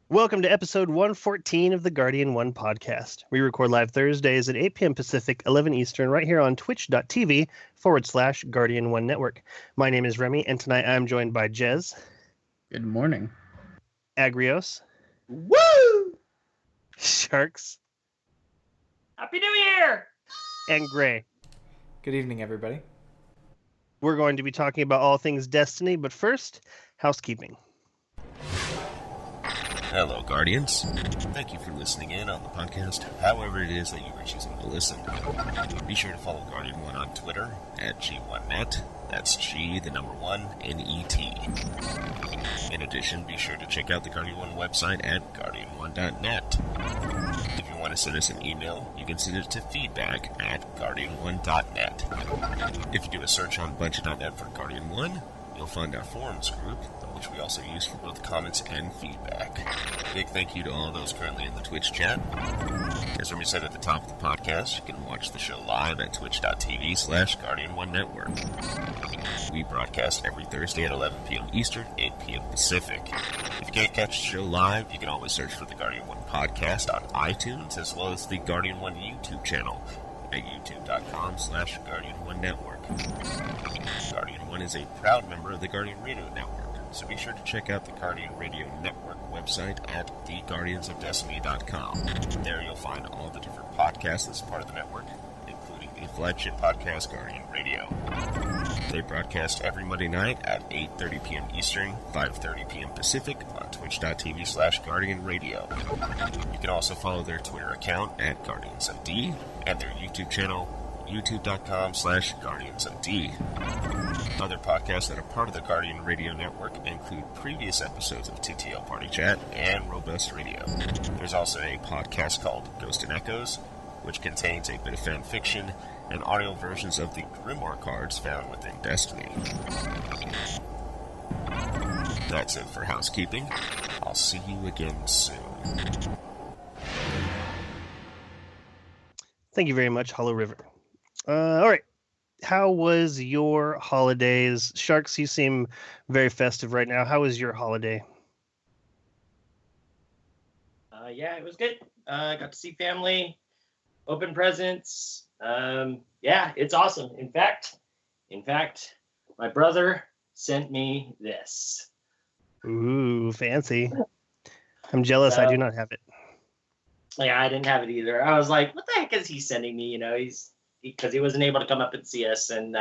Welcome to episode 114 of the Guardian 1 podcast. We record live Thursdays at 8 p.m. Pacific, 11 Eastern, right here on twitch.tv/Guardian 1 Network. My name is Remy, and tonight I'm joined by Jez. Good morning. Agrios. Woo! Sharks. Happy New Year! And Gray. Good evening, everybody. We're going to be talking about all things Destiny, but first, housekeeping. Hello, Guardians. Thank you for listening in on the podcast, however it is that you are choosing to listen. Be sure to follow Guardian 1 on Twitter, at G1Net. That's G, the number 1, N-E-T. In addition, be sure to check out the Guardian 1 website at guardian1.net. If you want to send us an email, you can send it to feedback@guardian1.net. If you do a search on Bungie.net for Guardian 1, you'll find our forums group, which we also use for both comments and feedback. Big thank you to all those currently in the Twitch chat. As Remy said at the top of the podcast, you can watch the show live at twitch.tv/Guardian1Network. We broadcast every Thursday at 11 p.m. Eastern, 8 p.m. Pacific. If you can't catch the show live, you can always search for the Guardian 1 podcast on iTunes, as well as the Guardian 1 YouTube channel at youtube.com/Guardian1Network. Guardian 1 is a proud member of the Guardian Radio Network, so be sure to check out the Guardian Radio Network website at theguardiansofdestiny.com. There you'll find all the different podcasts as part of the network, including the flagship podcast, Guardian Radio. They broadcast every Monday night at 8:30 p.m. Eastern, 5:30 p.m. Pacific on twitch.tv/Guardian Radio. You can also follow their Twitter account at GuardiansofD and their YouTube channel, youtube.com/GuardiansofD. Other podcasts that are part of the Guardian Radio Network include previous episodes of TTL Party Chat and Robust Radio. There's also a podcast called Ghost and Echoes, which contains a bit of fan fiction and audio versions of the Grimoire cards found within Destiny. That's it for housekeeping. I'll see you again soon. Thank you very much, Hollow River. All right. How was your holidays? Sharks, you seem very festive right now. How was your holiday? Yeah, it was good. Got to see family, open presents. Yeah, it's awesome. In fact, my brother sent me this. Ooh, fancy. I'm jealous. I do not have it. Yeah, I didn't have it either. I was like, what the heck is he sending me? You know, because he wasn't able to come up and see us and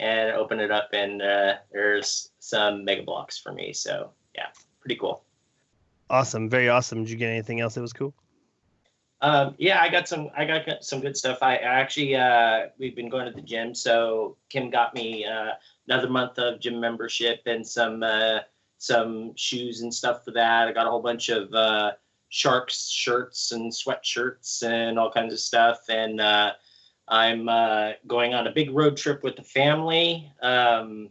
open it up, and there's some Mega Blocks for me. So yeah, pretty cool. Awesome, very awesome. Did you get anything else that was cool? Yeah, I got some good stuff. I actually we've been going to the gym, so Kim got me another month of gym membership and some shoes and stuff for that. I got a whole bunch of Sharks shirts and sweatshirts and all kinds of stuff, and I'm going on a big road trip with the family. The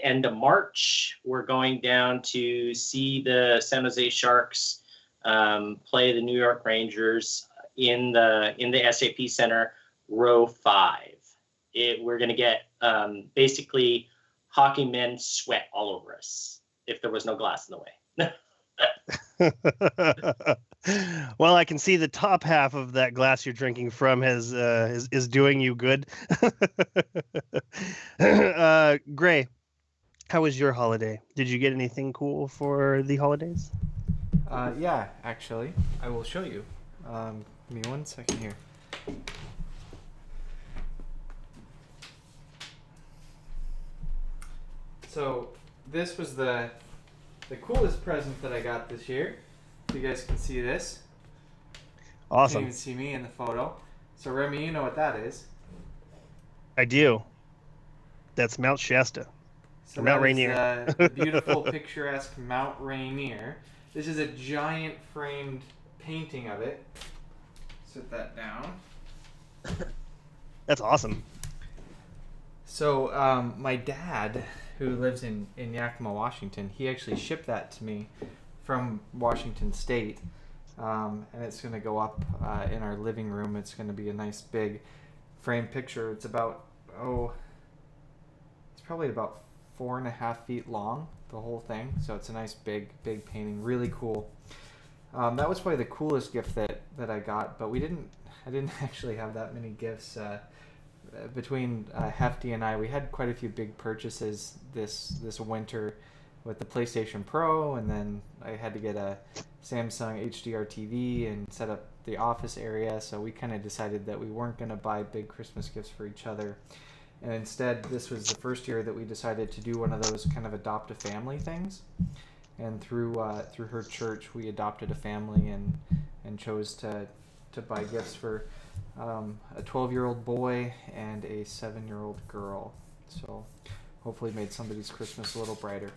end of March, we're going down to see the San Jose Sharks play the New York Rangers in the SAP Center, row 5. We're going to get basically hockey men sweat all over us if there was no glass in the way. Well, I can see the top half of that glass you're drinking from is doing you good. Gray, how was your holiday? Did you get anything cool for the holidays? Yeah, actually, I will show you. Give me 1 second here. So this was the coolest present that I got this year. You guys can see this. Awesome. You can even see me in the photo. So Remy, you know what that is. I do. That's Mount Shasta. So Mount that is, Rainier. the beautiful, picturesque Mount Rainier. This is a giant framed painting of it. Set that down. That's awesome. So my dad, who lives in Yakima, Washington, he actually shipped that to me from Washington State. And it's going to go up in our living room. It's going to be a nice big framed picture. It's about, it's probably about 4.5 feet long, the whole thing. So it's a nice big painting, really cool. That was probably the coolest gift that I got, but I didn't actually have that many gifts. Between Hefty and I, we had quite a few big purchases this winter with the PlayStation Pro, and then I had to get a Samsung HDR TV and set up the office area, so we kind of decided that we weren't going to buy big Christmas gifts for each other. And instead, this was the first year that we decided to do one of those kind of adopt a family things. And through her church, we adopted a family and chose to buy gifts for a 12-year-old boy and a 7-year-old girl. So hopefully made somebody's Christmas a little brighter.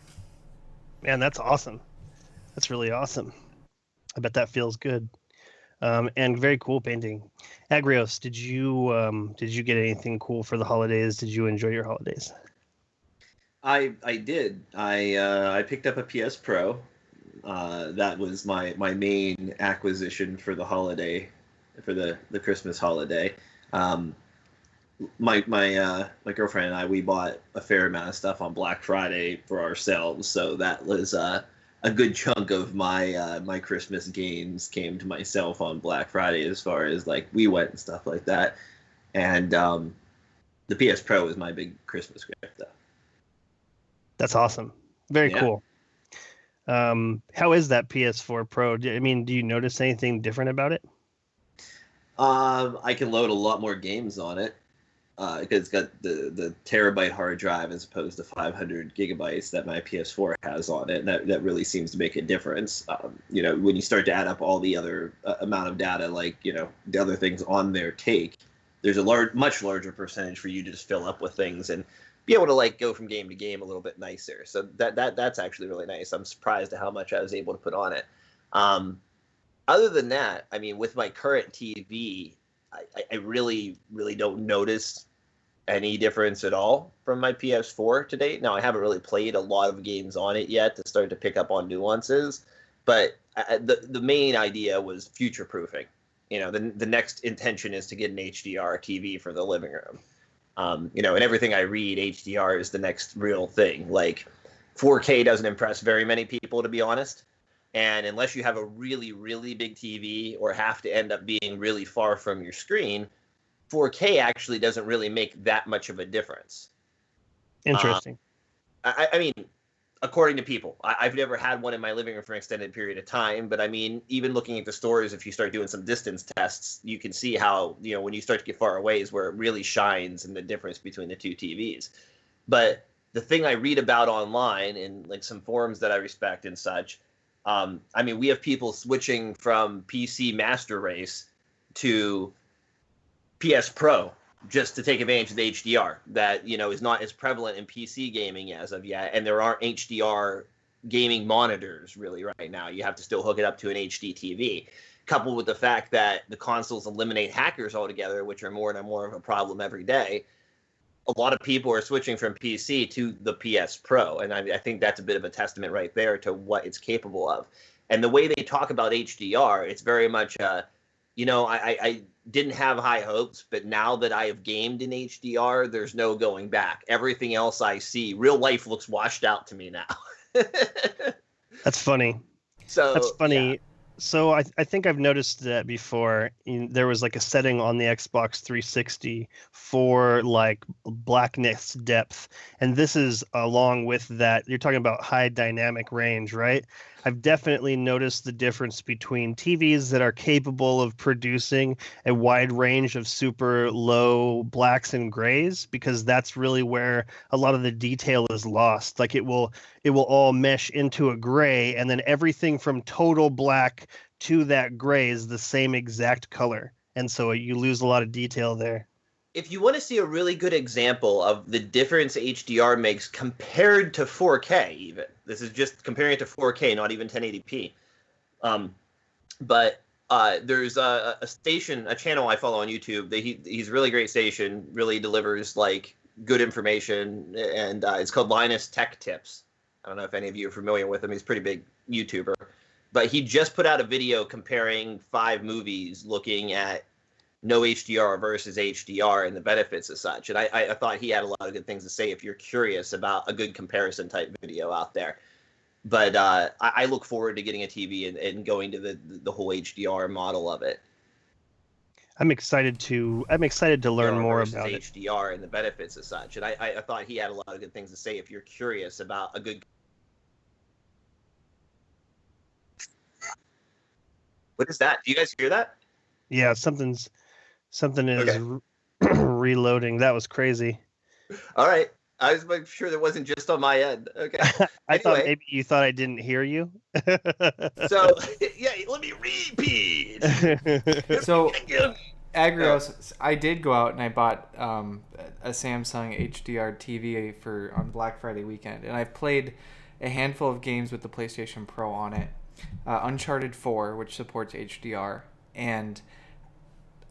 Man, that's awesome. That's really awesome. I bet that feels good. And very cool painting. Agrios, did you get anything cool for the holidays? Did you enjoy your holidays? I did. I picked up a PS Pro. That was my main acquisition for the holiday, for the Christmas holiday. My girlfriend and I, we bought a fair amount of stuff on Black Friday for ourselves, so that was a good chunk of my Christmas games came to myself on Black Friday, as far as like we went and stuff like that. And the PS Pro was my big Christmas gift, though. That's awesome. Very cool. How is that PS4 Pro? Do you notice anything different about it? I can load a lot more games on it. Because it's got the terabyte hard drive as opposed to 500 gigabytes that my PS4 has on it. And that really seems to make a difference. When you start to add up all the other amount of data, like, the other things on there take, there's a much larger percentage for you to just fill up with things and be able to like go from game to game a little bit nicer. So that's actually really nice. I'm surprised at how much I was able to put on it. Other than that, with my current TV, I really, really don't notice any difference at all from my PS4 to date. Now, I haven't really played a lot of games on it yet to start to pick up on nuances, but the main idea was future-proofing. The next intention is to get an HDR TV for the living room. And everything I read, HDR is the next real thing. Like, 4K doesn't impress very many people, to be honest. And unless you have a really, really big TV or have to end up being really far from your screen, 4K actually doesn't really make that much of a difference. Interesting. According to people, I've never had one in my living room for an extended period of time. But even looking at the stores, if you start doing some distance tests, you can see how, when you start to get far away is where it really shines in the difference between the two TVs. But the thing I read about online in like some forums that I respect and such, we have people switching from PC Master Race to PS Pro just to take advantage of the HDR that, is not as prevalent in PC gaming as of yet. And there aren't HDR gaming monitors really right now. You have to still hook it up to an HD TV, coupled with the fact that the consoles eliminate hackers altogether, which are more and more of a problem every day. A lot of people are switching from PC to the PS Pro, and I think that's a bit of a testament right there to what it's capable of. And the way they talk about HDR, it's very much, I didn't have high hopes, but now that I have gamed in HDR, there's no going back. Everything else I see, real life looks washed out to me now. That's funny. That's funny. Yeah. So I think I've noticed that before. There was like a setting on the Xbox 360 for like blackness depth, and this is along with that. You're talking about high dynamic range, right? I've definitely noticed the difference between TVs that are capable of producing a wide range of super low blacks and grays, because that's really where a lot of the detail is lost. Like it will all mesh into a gray, and then everything from total black to that gray is the same exact color. And so you lose a lot of detail there. If you want to see a really good example of the difference HDR makes compared to 4K, even this is just comparing it to 4K, not even 1080p. But there's a station, a channel I follow on YouTube. He's a really great station, really delivers like good information, and it's called Linus Tech Tips. I don't know if any of you are familiar with him. He's a pretty big YouTuber, but he just put out a video comparing 5 movies, looking at no HDR versus HDR and the benefits of such. And I thought he had a lot of good things to say if you're curious about a good comparison type video out there. But I look forward to getting a TV and going to the whole HDR model of it. I'm excited to learn more about it. HDR and the benefits of such. And I thought he had a lot of good things to say if you're curious about a good. What is that? Do you guys hear that? Yeah, something is Okay. reloading. That was crazy. All right. I was making sure that wasn't just on my end. Okay. I thought maybe you thought I didn't hear you. So, yeah, let me repeat. So, Agrios, I did go out and I bought a Samsung HDR TV on Black Friday weekend, and I've played a handful of games with the PlayStation Pro on it. Uncharted 4, which supports HDR, and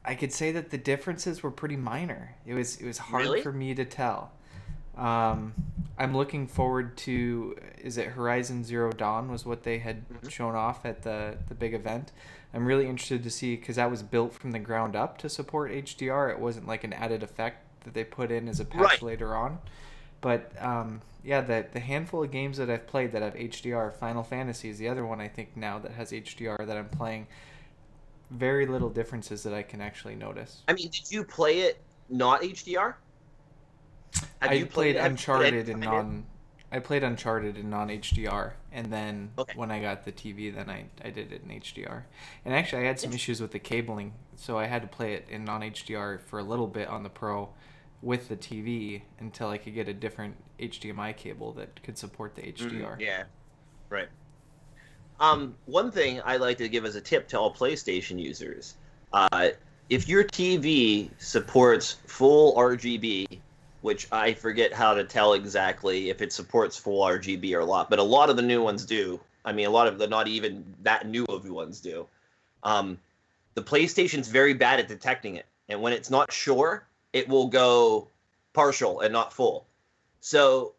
I could say that the differences were pretty minor. It was hard for me to tell. I'm looking forward to, is it Horizon Zero Dawn was what they had shown off at the big event. I'm really interested to see, because that was built from the ground up to support HDR. It wasn't like an added effect that they put in as a patch later on. But yeah, the handful of games that I've played that have HDR, Final Fantasy is the other one I think now that has HDR that I'm playing. Very little differences that I can actually notice. I mean, did you play it not HDR? I played Uncharted in non HDR, and then when I got the TV, then I did it in HDR. And actually, I had some issues with the cabling, so I had to play it in non HDR for a little bit on the Pro with the TV until I could get a different HDMI cable that could support the HDR. Yeah, right. One thing I like to give as a tip to all PlayStation users, if your TV supports full RGB, which I forget how to tell exactly if it supports full RGB or not, but a lot of the new ones do. I mean, a lot of the not even that new of ones do. The PlayStation's very bad at detecting it, and when it's not sure, it will go partial and not full. So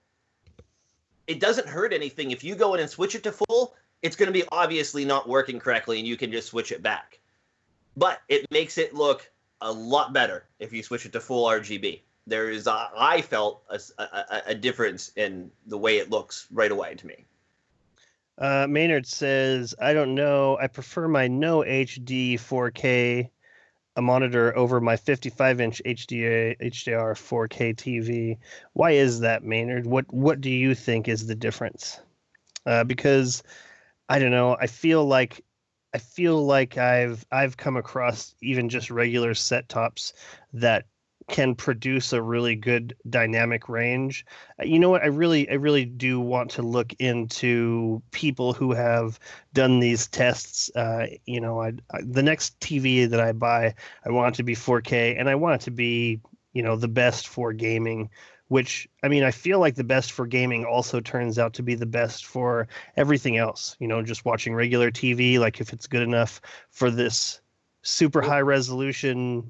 it doesn't hurt anything if you go in and switch it to full. It's going to be obviously not working correctly, and you can just switch it back. But it makes it look a lot better if you switch it to full RGB. There is, I felt a difference in the way it looks right away to me. Maynard says, I don't know. I prefer my no HD 4K a monitor over my 55-inch HDR 4K TV. Why is that, Maynard? What do you think is the difference? Because I don't know. I feel like I've come across even just regular set tops that can produce a really good dynamic range. You know what? I really do want to look into people who have done these tests. The next TV that I buy, I want it to be 4K, and I want it to be, the best for gaming. Which, I mean, I feel like the best for gaming also turns out to be the best for everything else. Just watching regular TV, like if it's good enough for this super high resolution,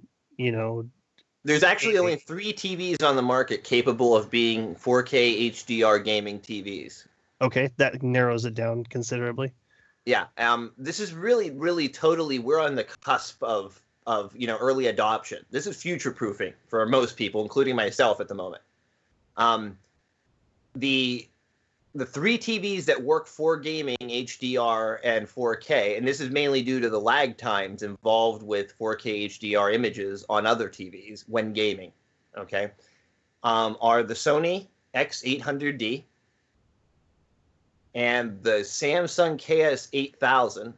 There's actually only 3 TVs on the market capable of being 4K HDR gaming TVs. Okay, that narrows it down considerably. Yeah, this is really, really totally, we're on the cusp of early adoption. This is future-proofing for most people, including myself at the moment. The 3 TVs that work for gaming, HDR and 4K, and this is mainly due to the lag times involved with 4K HDR images on other TVs when gaming, okay, are the Sony X800D and the Samsung KS8000,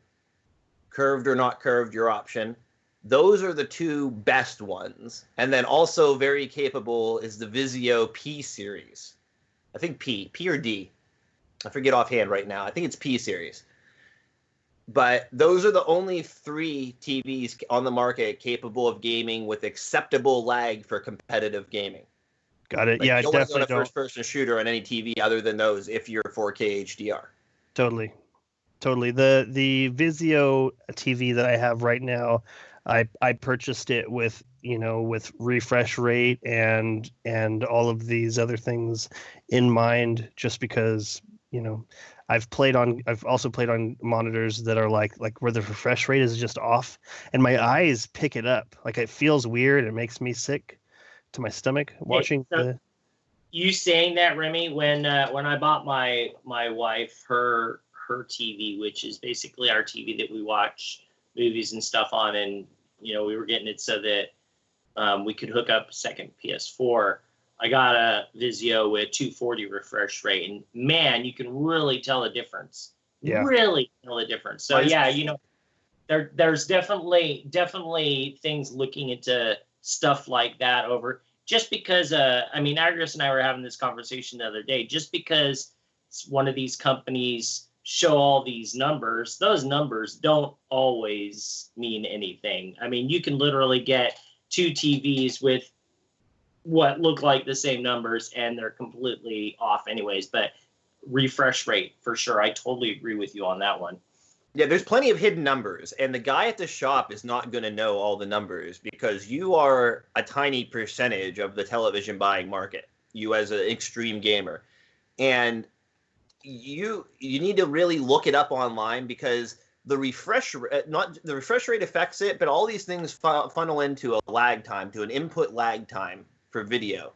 curved or not curved, your option. Those are the 2 best ones. And then also very capable is the Vizio P series. I think P or D. I forget offhand right now. I think it's P series. But those are the only 3 TVs on the market capable of gaming with acceptable lag for competitive gaming. Got it. Yeah, I definitely definitely don't. First-person shooter on any TV other than those if you're 4K HDR. Totally. The Vizio TV that I have right now, I purchased it with with refresh rate and all of these other things in mind, just because I've also played on monitors that are like where the refresh rate is just off, and my eyes pick it up. Like it feels weird. It makes me sick to my stomach watching so the. you saying that, Remy, when I bought my wife her TV, which is basically our TV that we watch movies and stuff on, and we were getting it so that we could hook up a second PS4. I got a Vizio with 240 refresh rate, and man, you can really tell the difference. Yeah. Really tell the difference. So yeah, there's definitely things looking into stuff like that over. Just because, Agnes and I were having this conversation the other day. Just because one of these companies show all these numbers, those numbers don't always mean anything. I mean, you can literally get two TVs with what look like the same numbers, and they're completely off anyways. But refresh rate, for sure. I totally agree with you on that one. Yeah, there's plenty of hidden numbers, and the guy at the shop is not going to know all the numbers because you are a tiny percentage of the television buying market, you as an extreme gamer. And you need to really look it up online because the refresh rate affects it, but all these things funnel into a lag time, to an input lag time for video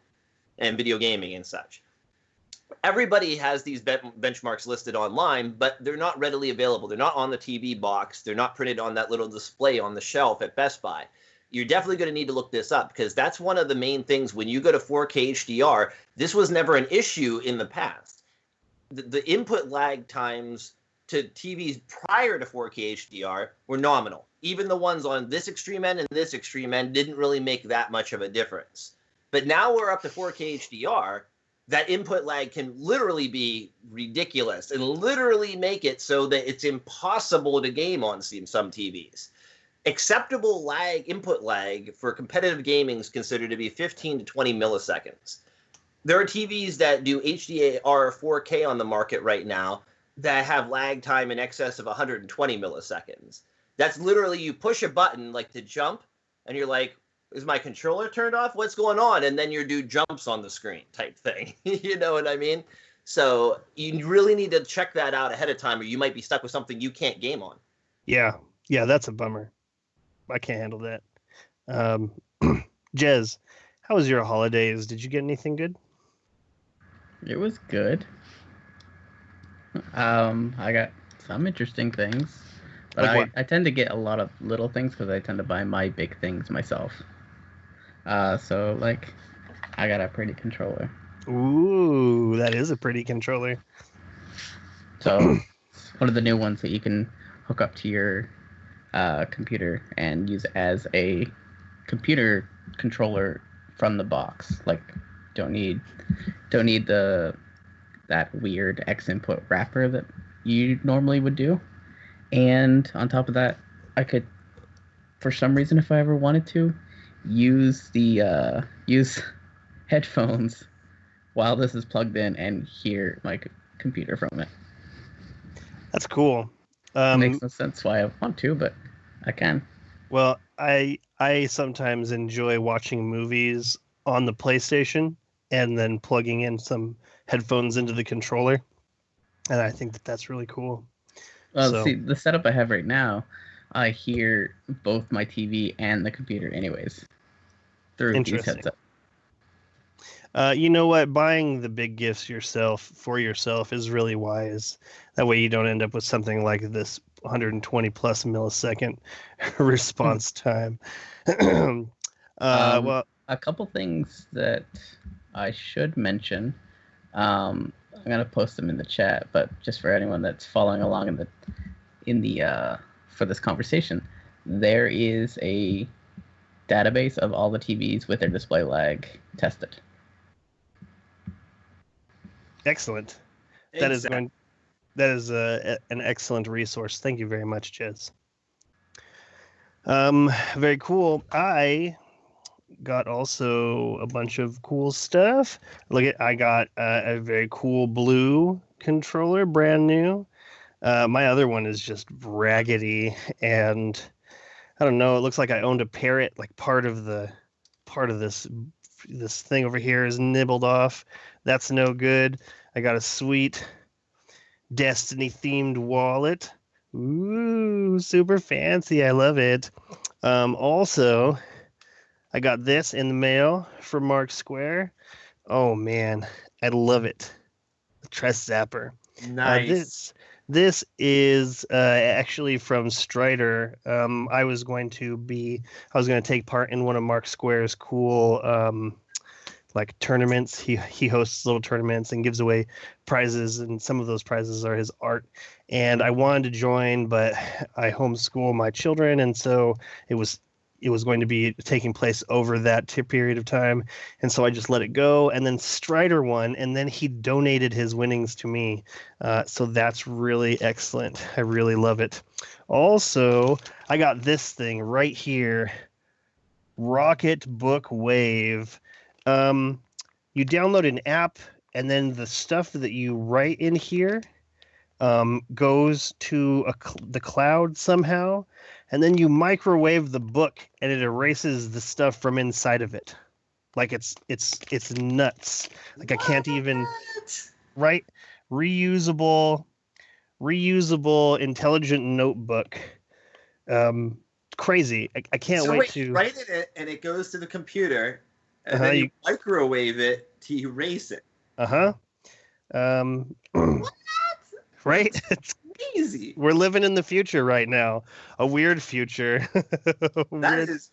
and video gaming and such. Everybody has these benchmarks listed online, but they're not readily available. They're not on the TV box. They're not printed on that little display on the shelf at Best Buy. You're definitely going to need to look this up because that's one of the main things when you go to 4K HDR. This was never an issue in the past. The input lag times to TVs prior to 4K HDR were nominal. Even the ones on this extreme end and this extreme end didn't really make that much of a difference. But now we're up to 4K HDR. That input lag can literally be ridiculous and literally make it so that it's impossible to game on some TVs. Acceptable input lag for competitive gaming is considered to be 15 to 20 milliseconds. There are TVs that do HDR 4K on the market right now that have lag time in excess of 120 milliseconds. That's literally you push a button like to jump, and you're like, is my controller turned off? What's going on? And then your dude jumps on the screen type thing. You know what I mean? So you really need to check that out ahead of time or you might be stuck with something you can't game on. Yeah, that's a bummer. I can't handle that. Jez, how was your holidays? Did you get anything good? It was good. I got some interesting things. But Like I tend to get a lot of little things because I tend to buy my big things myself. So, like, I got a pretty controller. Ooh, that is a pretty controller. So, one of the new ones that you can hook up to your computer and use as a computer controller from the box. Like, don't need that weird X input wrapper that you normally would do. And on top of that, I could, for some reason, if I ever wanted to, use headphones while this is plugged in and hear my computer from it. That's cool. It makes no sense why I want to, but I can. Well, I sometimes enjoy watching movies on the PlayStation and then plugging in some headphones into the controller, and I think that's really cool. Well, see, the setup I have right now, I hear both my TV and the computer anyways through these headsets. You know what? Buying the big gifts for yourself is really wise. That way you don't end up with something like this 120 plus millisecond response time. Well, a couple things that I should mention. I'm gonna post them in the chat, but just for anyone that's following along in the for this conversation, there is a database of all the TVs with their display lag tested. Excellent. That is an excellent resource. Thank you very much, Jez. Very cool. I got also a bunch of cool stuff. I got a very cool blue controller, brand new. My other one is just raggedy, and I don't know. It looks like I owned a parrot. Like part of this thing over here is nibbled off. That's no good. I got a sweet Destiny themed wallet. Ooh, super fancy. I love it. Also, I got this in the mail from Mark Square. Oh man, I love it. The Tress Zapper. Nice. This is actually from Strider. I was going to take part in one of Mark Square's cool like tournaments. He hosts little tournaments and gives away prizes, and some of those prizes are his art. And I wanted to join, but I homeschool my children, and so it was going to be taking place over that period of time, and so I just let it go. And then Strider won, and then he donated his winnings to me. So that's really excellent. I really love it. Also, I got this thing right here, Rocket Book Wave. You download an app, and then the stuff that you write in here goes to the cloud somehow, and then you microwave the book, and it erases the stuff from inside of it. Like it's nuts. Like I can't even right. Reusable, intelligent notebook. Crazy. I can't wait to write it, and it goes to the computer. And then you microwave it to erase it. What? Right? It's easy. We're living in the future right now. A weird future. That is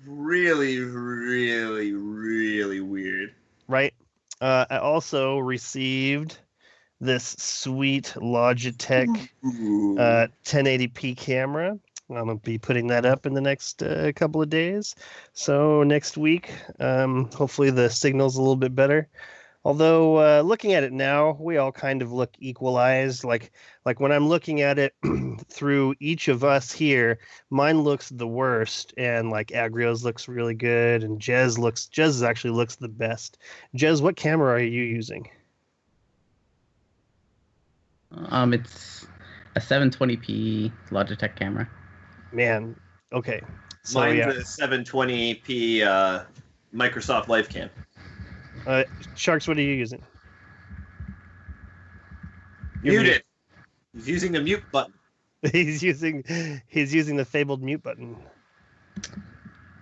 really, really, really weird. Right? I also received this sweet Logitech 1080p camera. I'm going to be putting that up in the next couple of days. So next week, hopefully the signal's a little bit better. Although looking at it now, we all kind of look equalized. Like when I'm looking at it through each of us here, mine looks the worst, and like Agrio's looks really good, and Jez actually looks the best. Jez, what camera are you using? It's a 720p Logitech camera. Man, okay. So, mine's a 720p Microsoft LifeCam. Sharks, what are you using? Muted. He's using the mute button. He's using the fabled mute button.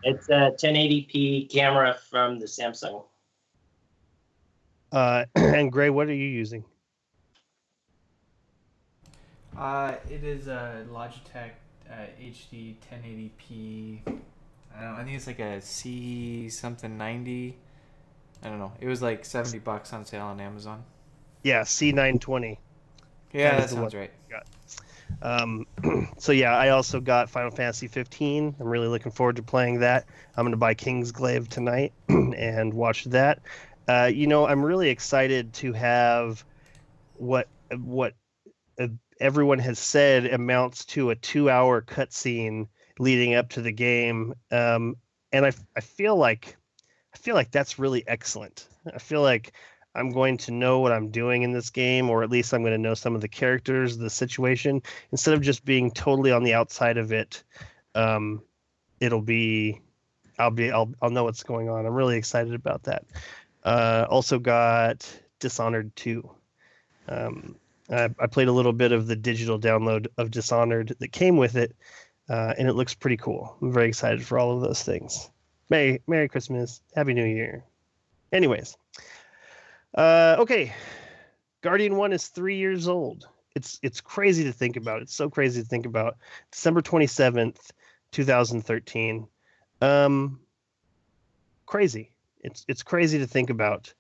It's a 1080p camera from the Samsung. And Gray, what are you using? It is a Logitech HD 1080p. I don't know. I think it's like a C something 90. I don't know. It was like $70 on sale on Amazon. Yeah, C920. Yeah, that sounds right. So yeah, I also got Final Fantasy 15. I'm really looking forward to playing that. I'm going to buy Kingsglaive tonight and watch that. I'm really excited to have what everyone has said amounts to a 2-hour cutscene leading up to the game, and I feel like that's really excellent. I feel like I'm going to know what I'm doing in this game, or at least I'm going to know some of the characters, the situation, instead of just being totally on the outside of it. I'll know what's going on. I'm really excited about that. Also got Dishonored 2. I played a little bit of the digital download of Dishonored that came with it, and it looks pretty cool. I'm very excited for all of those things. Merry Christmas. Happy New Year. Anyways. Okay. Guardian 1 is 3 years old. It's crazy to think about. It's so crazy to think about. December 27th, 2013. Crazy. It's crazy to think about.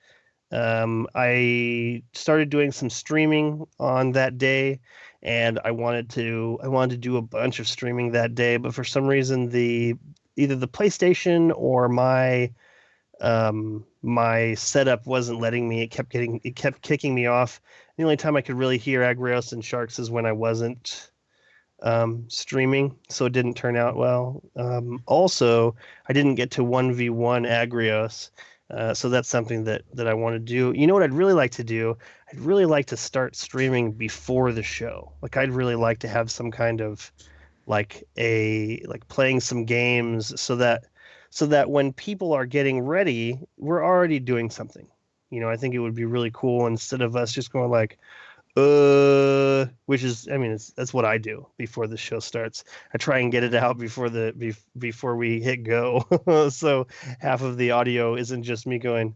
I started doing some streaming on that day, and I wanted to do a bunch of streaming that day, but for some reason either the PlayStation or my setup wasn't letting me. It kept kicking me off. The only time I could really hear Agrios and Sharks is when I wasn't streaming, so it didn't turn out well. Also, I didn't get to 1v1 Agrios, so that's something that I want to do. You know what I'd really like to do? I'd really like to start streaming before the show. Like I'd really like to have some kind of like playing some games so that when people are getting ready, we're already doing something. I think it would be really cool instead of us just going like, which is, I mean, that's what I do before the show starts. I try and get it out before we hit go. So half of the audio isn't just me going,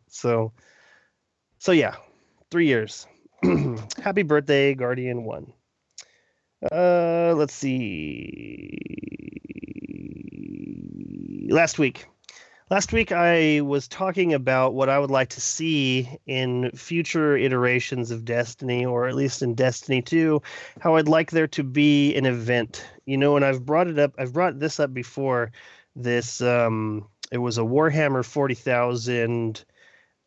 so yeah, 3 years. Happy birthday, Guardian 1. Let's see. Last week I was talking about what I would like to see in future iterations of Destiny, or at least in Destiny 2, how I'd like there to be an event. And I've brought this up before. This it was a Warhammer 40,000.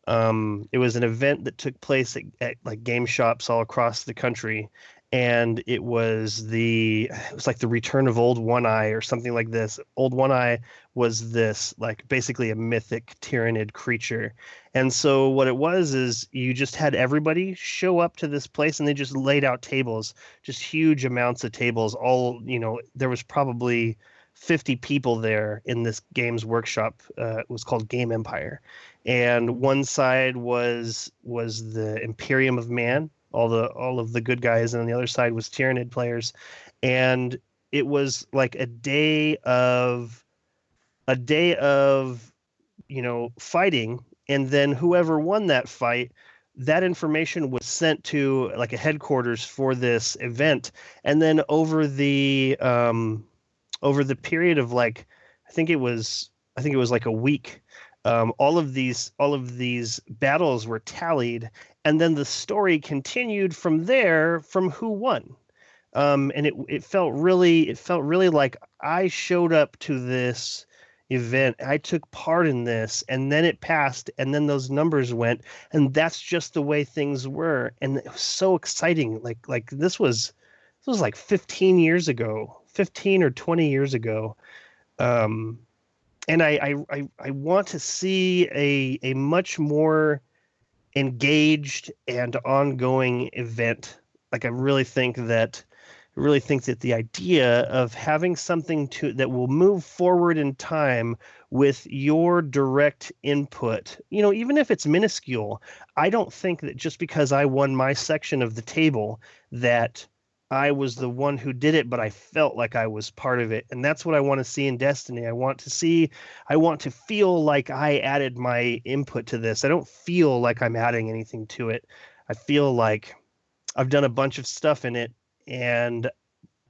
It was an event that took place at like game shops all across the country, and it was like the return of Old One-Eye or something like this. Old One-Eye was this like basically a mythic tyrannid creature. And so what it was is you just had everybody show up to this place, and they just laid out tables, just huge amounts of tables. All, there was probably 50 people there in this games workshop. It was called Game Empire. And one side was the Imperium of Man, all of the good guys, and on the other side was Tyrannid players. And it was like a day of fighting, and then whoever won that fight, that information was sent to like a headquarters for this event. And then over the period of like, I think it was like a week, all of these battles were tallied, and then the story continued from there, from who won. And it felt really like I showed up to this event, I took part in this, and then it passed, and then those numbers went, and that's just the way things were. And it was so exciting. Like this was like 15 years ago, 15 or 20 years ago. And I want to see a much more engaged and ongoing event. Like I really think that the idea of having something that will move forward in time with your direct input, even if it's minuscule, I don't think that just because I won my section of the table that I was the one who did it, but I felt like I was part of it. And that's what I want to see in Destiny. I want to feel like I added my input to this. I don't feel like I'm adding anything to it. I feel like I've done a bunch of stuff in it, and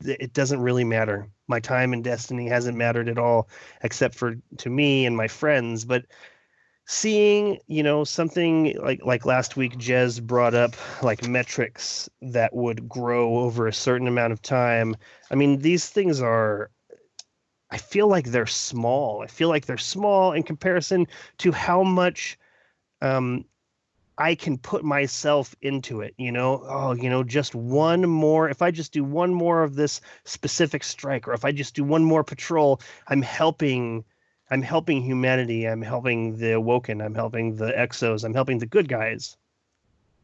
it doesn't really matter. My time in Destiny hasn't mattered at all, except to me and my friends. But seeing, something like last week, Jez brought up like metrics that would grow over a certain amount of time. I mean, these things I feel like they're small. I feel like they're small in comparison to how much I can put myself into it, just one more. If I just do one more of this specific strike, or if I just do one more patrol, I'm helping humanity. I'm helping the Awoken. I'm helping the Exos. I'm helping the good guys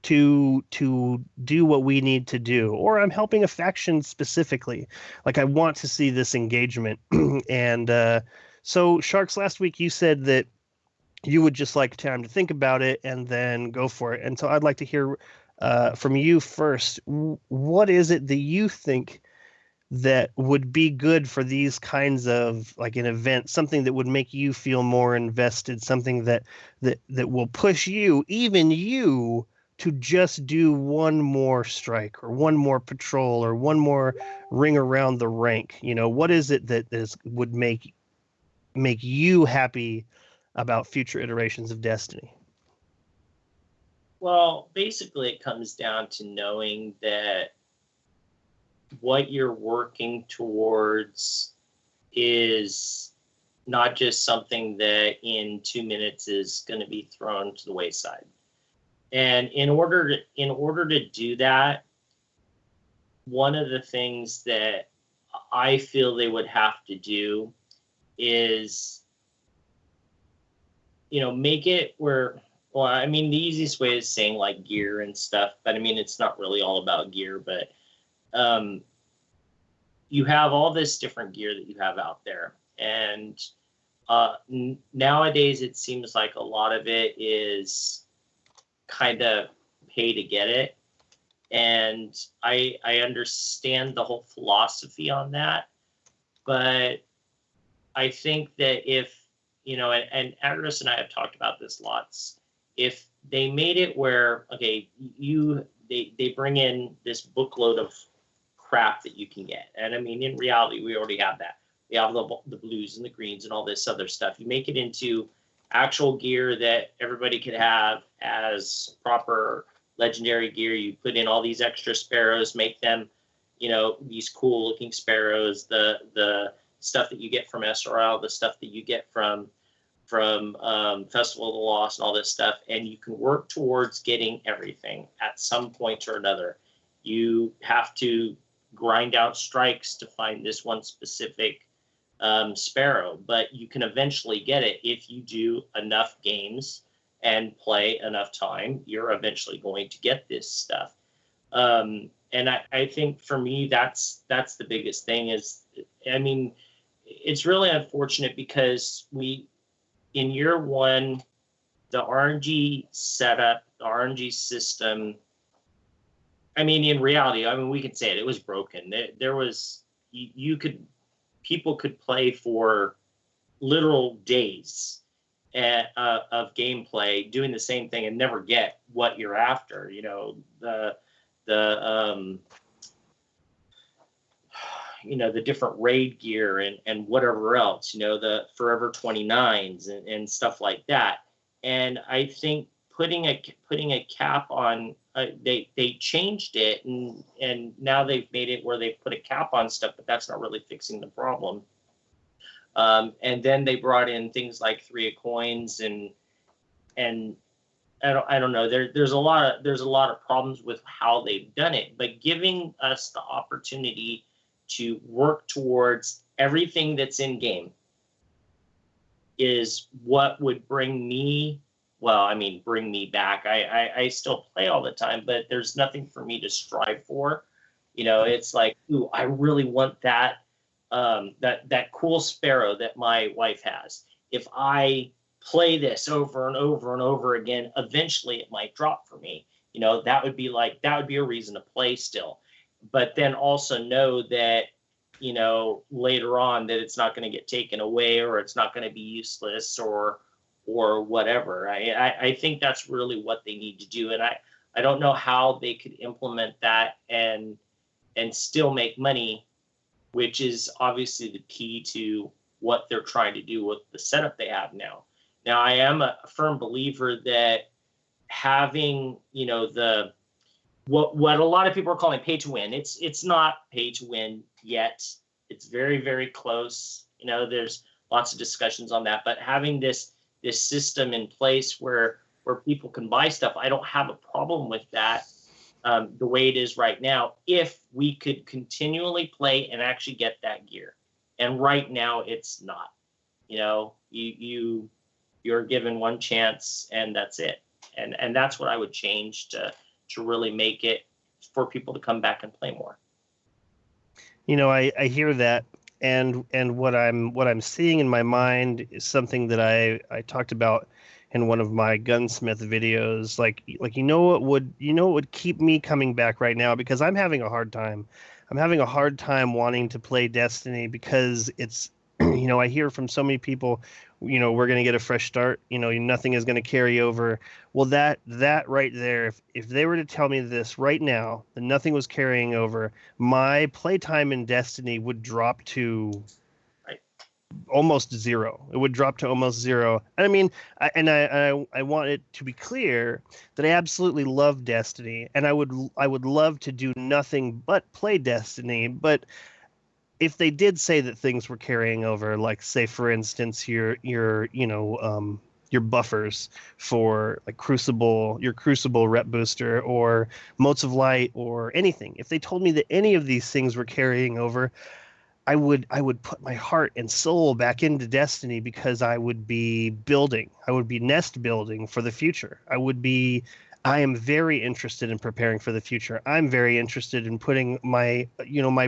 to do what we need to do. Or I'm helping a faction specifically. Like I want to see this engagement. And so Sharks, last week you said that you would just like time to think about it and then go for it. And so I'd like to hear from you first. What is it that you think that would be good for these kinds of like an event, something that would make you feel more invested, something that will push you, even you, to just do one more strike or one more patrol or one more ring around the rank? What is it that would make you happy about future iterations of Destiny? Well, basically it comes down to knowing that what you're working towards is not just something that in 2 minutes is going to be thrown to the wayside. And in order to do that, one of the things that I feel they would have to do is make it where, well, I mean, the easiest way is saying like gear and stuff, but I mean, it's not really all about gear, but you have all this different gear that you have out there. And nowadays it seems like a lot of it is kind of pay to get it. And I understand the whole philosophy on that. But I think that if, and Agris and I have talked about this lots, if they made it where, okay, they bring in this bookload of crap that you can get. And I mean, in reality, we already have that. We have the blues and the greens and all this other stuff. You make it into actual gear that everybody could have as proper legendary gear. You put in all these extra sparrows, make them, these cool looking sparrows, the stuff that you get from SRL, the stuff that you get from Festival of the Lost and all this stuff. And you can work towards getting everything at some point or another. You have to grind out strikes to find this one specific sparrow, but you can eventually get it if you do enough games and play enough time. You're eventually going to get this stuff. And I think for me, that's the biggest thing is, I mean, it's really unfortunate because in year one, the RNG setup, the RNG system, I mean, in reality, I mean, we can say it was broken. There was, people could play for literal days of gameplay doing the same thing and never get what you're after. The different raid gear and whatever else, the Forever 29s and stuff like that. And I think putting a cap on, they changed it and now they've made it where they put a cap on stuff, but that's not really fixing the problem. And then they brought in things like 3 of coins and I don't know. There's a lot of problems with how they've done it, but giving us the opportunity to work towards everything that's in game is what would bring me back. I still play all the time, but there's nothing for me to strive for. It's like, ooh, I really want that that cool sparrow that my wife has. If I play this over and over and over again, eventually it might drop for me. That would be a reason to play still. But then also know that, later on that it's not going to get taken away or it's not going to be useless or whatever. I think that's really what they need to do. And I don't know how they could implement that and still make money, which is obviously the key to what they're trying to do with the setup they have now. Now, I am a firm believer that having, what a lot of people are calling pay to win. It's not pay to win yet. It's very, very close. There's lots of discussions on that, but having this system in place where people can buy stuff, I don't have a problem with that the way it is right now, if we could continually play and actually get that gear. And right now it's not. You're given one chance and that's it. And that's what I would change to really make it for people to come back and play more. I hear that, and what I'm seeing in my mind is something that I talked about in one of my gunsmith videos. Like what would keep me coming back right now, because I'm having a hard time. I'm having a hard time wanting to play Destiny because it's I hear from so many people, we're going to get a fresh start, nothing is going to carry over. Well, that right there, if they were to tell me this right now, that nothing was carrying over, my playtime in Destiny would drop to almost zero. It would drop to almost zero. And I mean, I want it to be clear that I absolutely love Destiny, and I would love to do nothing but play Destiny, but if they did say that things were carrying over, like say for instance your buffers for like your Crucible rep booster or Motes of Light or anything, if they told me that any of these things were carrying over, I would put my heart and soul back into Destiny, because I would be building. I would be nest building for the future. I am very interested in preparing for the future. I'm very interested in putting my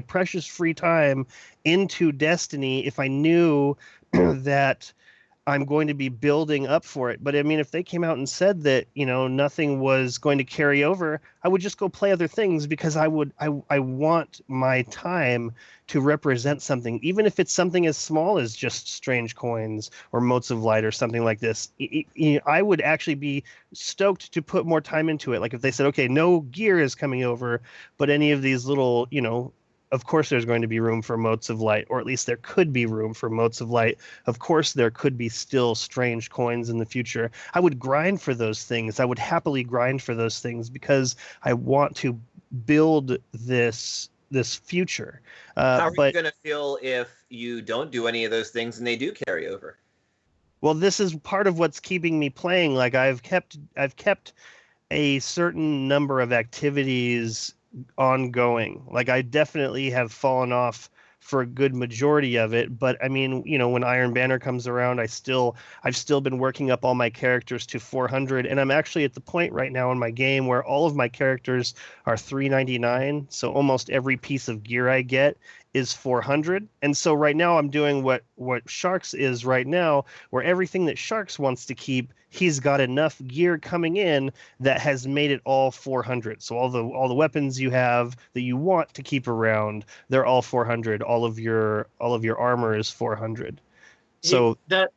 precious free time into Destiny if I knew that I'm going to be building up for it. But I mean, if they came out and said that, nothing was going to carry over, I would just go play other things because I want my time to represent something, even if it's something as small as just strange coins or motes of light or something like this. I would actually be stoked to put more time into it. Like if they said, okay, no gear is coming over, but any of these little, of course there's going to be room for motes of light, or at least there could be room for motes of light. Of course there could be still strange coins in the future. I would grind for those things. I would happily grind for those things because I want to build this future. How are you going to feel if you don't do any of those things and they do carry over? Well, this is part of what's keeping me playing. Like I've kept a certain number of activities ongoing. Like I definitely have fallen off for a good majority of it, but I mean, when Iron Banner comes around, I've still been working up all my characters to 400, and I'm actually at the point right now in my game where all of my characters are 399, so almost every piece of gear I get is 400. And so right now I'm doing what Sharks is right now, where everything that Sharks wants to keep, he's got enough gear coming in that has made it all 400. So all the weapons you have that you want to keep around, they're all 400. All of your armor is 400. So the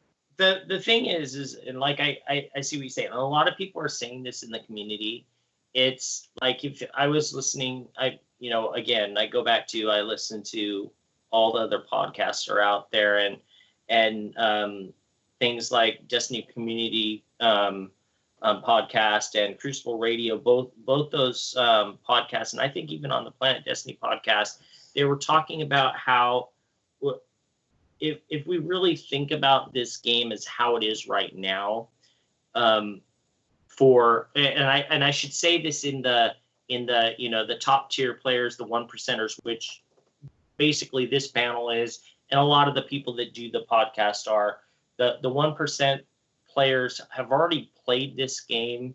thing is and like I see what you're saying. A lot of people are saying this in the community. It's like if I was listening, again, I go back to, I listen to all the other podcasts are out there and things like Destiny Community podcast and Crucible Radio, both those podcasts, and I think even on the Planet Destiny podcast, they were talking about how if we really think about this game as how it is right now, and I should say this in the the top tier players, the 1%ers, which basically this panel is, and a lot of the people that do the podcast are, the 1% players have already played this game.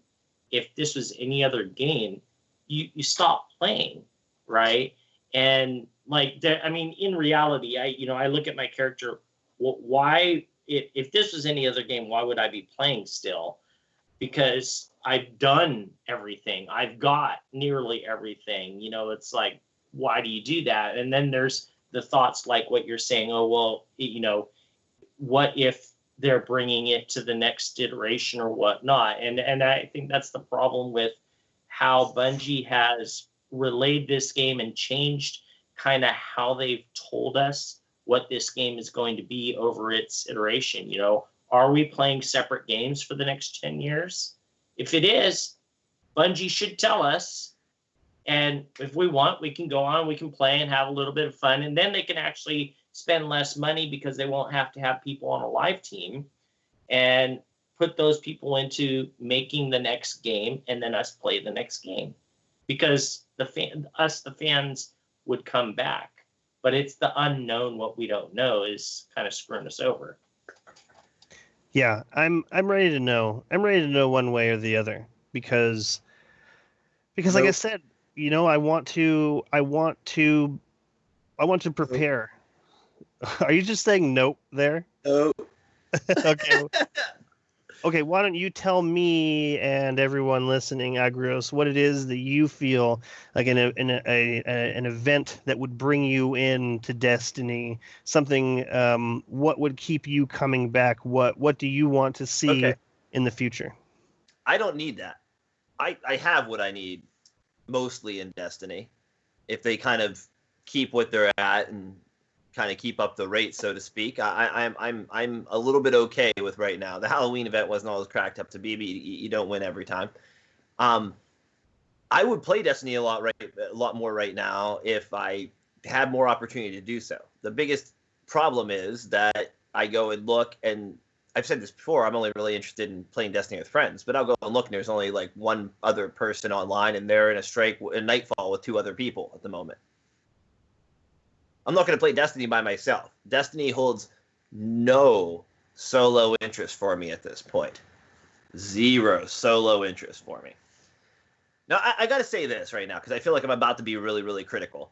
If this was any other game, you stop playing, right? And like, in reality, I look at my character. Why, if this was any other game, why would I be playing still? Because I've done everything. I've got nearly everything. It's like, why do you do that? And then there's the thoughts like what you're saying. Oh, well, what if they're bringing it to the next iteration or whatnot? And I think that's the problem with how Bungie has relayed this game and changed kind of how they've told us what this game is going to be over its iteration. Are we playing separate games for the next 10 years? If it is, Bungie should tell us. And if we want, we can go on, we can play and have a little bit of fun. And then they can actually spend less money because they won't have to have people on a live team and put those people into making the next game and then us play the next game. Because the fans would come back. But it's the unknown, what we don't know, is kind of screwing us over. Yeah, I'm ready to know. I'm ready to know one way or the other because like I said, I want to prepare. Are you just saying nope there? Oh. Okay. Okay, why don't you tell me and everyone listening, Agrios, what it is that you feel like an event that would bring you into Destiny, something, what would keep you coming back? What do you want to see in the future? I don't need that. I have what I need mostly in Destiny. If they kind of keep what they're at and kind of keep up the rate, so to speak, I'm a little bit okay with right now. The Halloween event wasn't always cracked up to be, but you don't win every time. I would play Destiny a lot more right now if I had more opportunity to do so. The biggest problem is that I go and look, and I've said this before, I'm only really interested in playing Destiny with friends, but I'll go and look and there's only like one other person online and they're in Nightfall with 2 other people at the moment. I'm not going to play Destiny by myself. Destiny holds no solo interest for me at this point. 0 solo interest for me. Now, I got to say this right now because I feel like I'm about to be really, really critical.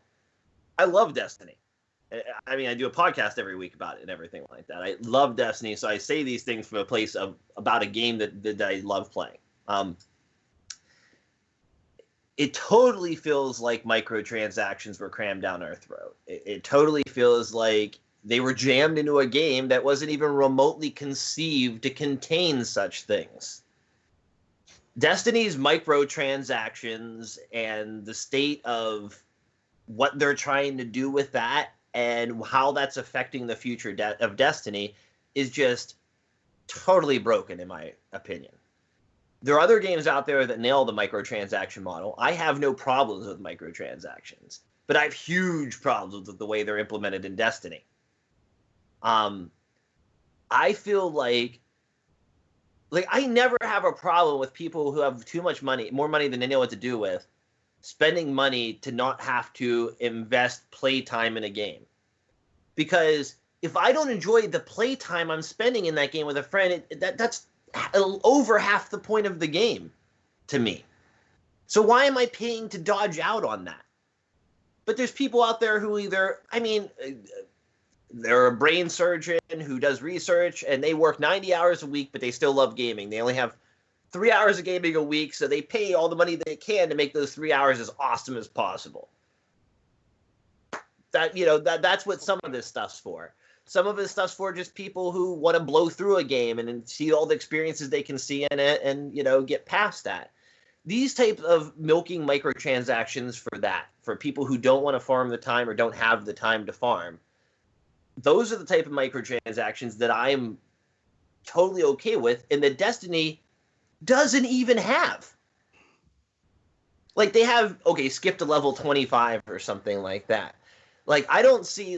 I love Destiny. I mean, I do a podcast every week about it and everything like that. I love Destiny, so I say these things from a place of about a game that I love playing. It totally feels like microtransactions were crammed down our throat. It totally feels like they were jammed into a game that wasn't even remotely conceived to contain such things. Destiny's microtransactions and the state of what they're trying to do with that and how that's affecting the future of Destiny is just totally broken, in my opinion. There are other games out there that nail the microtransaction model. I have no problems with microtransactions, but I have huge problems with the way they're implemented in Destiny. I feel like I never have a problem with people who have too much money, more money than they know what to do with, spending money to not have to invest playtime in a game. Because if I don't enjoy the playtime I'm spending in that game with a friend, that's over half the point of the game to me. So why am I paying to dodge out on that? But there's people out there who they're a brain surgeon who does research and they work 90 hours a week, but they still love gaming. They only have 3 hours of gaming a week, so they pay all the money they can to make those 3 hours as awesome as possible. That's what some of this stuff's for. Some of this stuff's for just people who want to blow through a game and see all the experiences they can see in it and, get past that. These types of milking microtransactions for people who don't want to farm the time or don't have the time to farm, those are the type of microtransactions that I'm totally okay with and that Destiny doesn't even have. Like they have, skip to level 25 or something like that. Like I don't see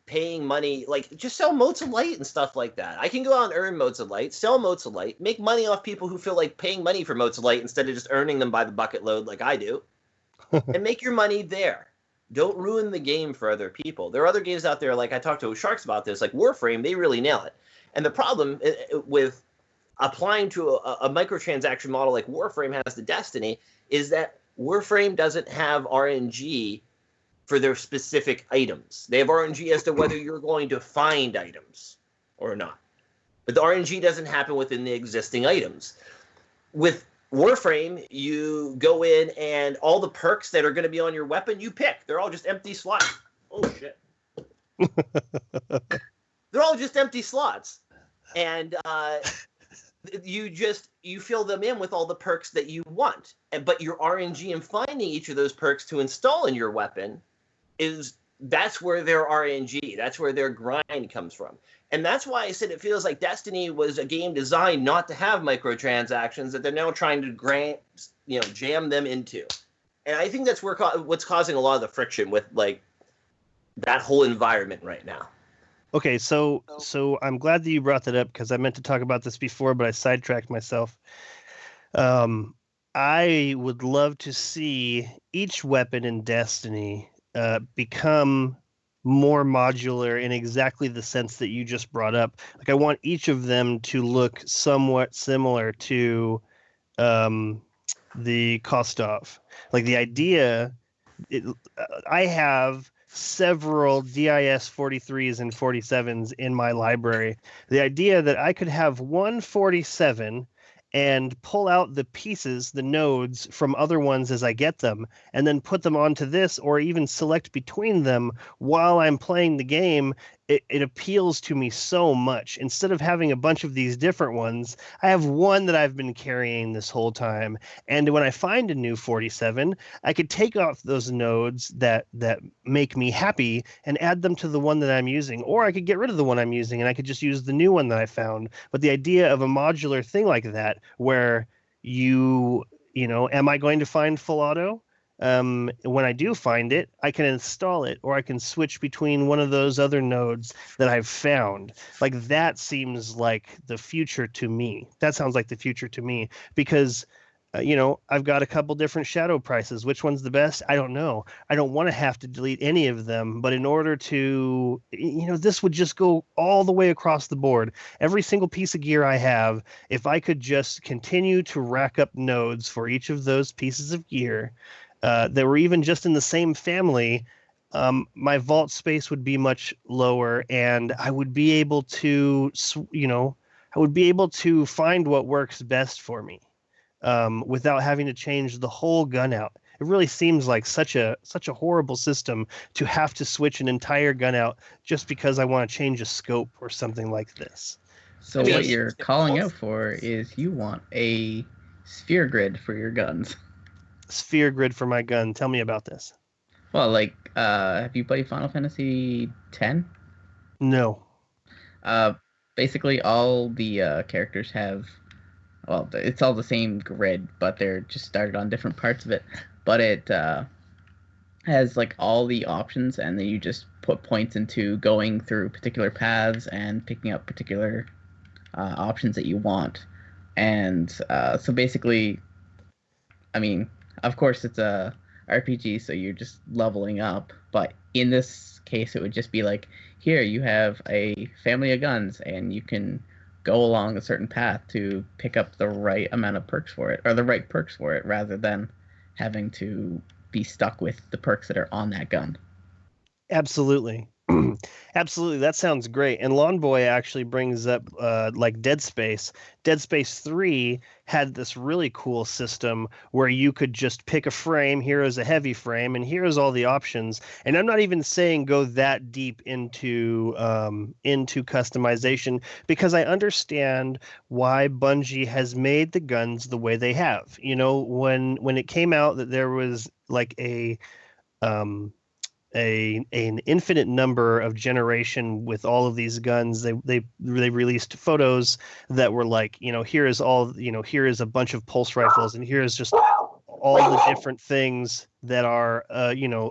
paying money, just sell motes of light and stuff like that. I can go out and earn motes of light, sell motes of light, make money off people who feel like paying money for motes of light instead of just earning them by the bucket load like I do, and make your money there. Don't ruin the game for other people. There are other games out there, like I talked to Sharks about this, like Warframe, they really nail it. And the problem with applying to a microtransaction model like Warframe has to Destiny is that Warframe doesn't have RNG for their specific items. They have RNG as to whether you're going to find items or not. But the RNG doesn't happen within the existing items. With Warframe, you go in and all the perks that are going to be on your weapon, you pick. They're all just empty slots. Oh, shit. They're all just empty slots. And you fill them in with all the perks that you want. But your RNG in finding each of those perks to install in your weapon that's where their RNG, that's where their grind comes from. And that's why I said it feels like Destiny was a game designed not to have microtransactions that they're now trying to jam them into. And I think that's what's causing a lot of the friction with that whole environment right now. Okay, so I'm glad that you brought that up because I meant to talk about this before, but I sidetracked myself. I would love to see each weapon in Destiny become more modular in exactly the sense that you just brought up. Like I want each of them to look somewhat similar to the Kostov. Like the idea, I have several DIS 43s and 47s in my library. The idea that I could have one 47 and pull out the pieces, the nodes from other ones as I get them, and then put them onto this or even select between them while I'm playing the game, it appeals to me so much. Instead of having a bunch of these different ones, I have one that I've been carrying this whole time. And when I find a new 47, I could take off those nodes that make me happy and add them to the one that I'm using. Or I could get rid of the one I'm using and I could just use the new one that I found. But the idea of a modular thing like that, where am I going to find full auto? When I do find it, I can install it, or I can switch between one of those other nodes that I've found. Like that seems like the future to me. That sounds like the future to me because, I've got a couple different shadow prices. Which one's the best? I don't know. I don't want to have to delete any of them, but in order to, this would just go all the way across the board. Every single piece of gear I have, if I could just continue to rack up nodes for each of those pieces of gear, that were even just in the same family, my vault space would be much lower, and I would be able to, I would be able to find what works best for me, without having to change the whole gun out. It really seems like such a horrible system to have to switch an entire gun out just because I want to change a scope or something like this. So what you're calling out for is you want a sphere grid for your guns. Sphere grid for my gun. Tell me about this. Well, like, have you played Final Fantasy X? No. Basically, all the characters have, well, it's all the same grid, but they're just started on different parts of it. But it has, like, all the options, and then you just put points into going through particular paths and picking up particular options that you want. And so basically, I mean, of course, it's a RPG, so you're just leveling up, but in this case it would just be like, here you have a family of guns and you can go along a certain path to pick up the right amount of perks for it, or the right perks for it, rather than having to be stuck with the perks that are on that gun. Absolutely. Absolutely, that sounds great. And Lawn Boy actually brings up like Dead Space. Dead Space 3 had this really cool system where you could just pick a frame. Here is a heavy frame, and here's all the options. And I'm not even saying go that deep into customization, because I understand why Bungie has made the guns the way they have. You know, when it came out that there was like an infinite number of generation with all of these guns, they released photos that were like, here is a bunch of pulse rifles, and here is just all the different things that are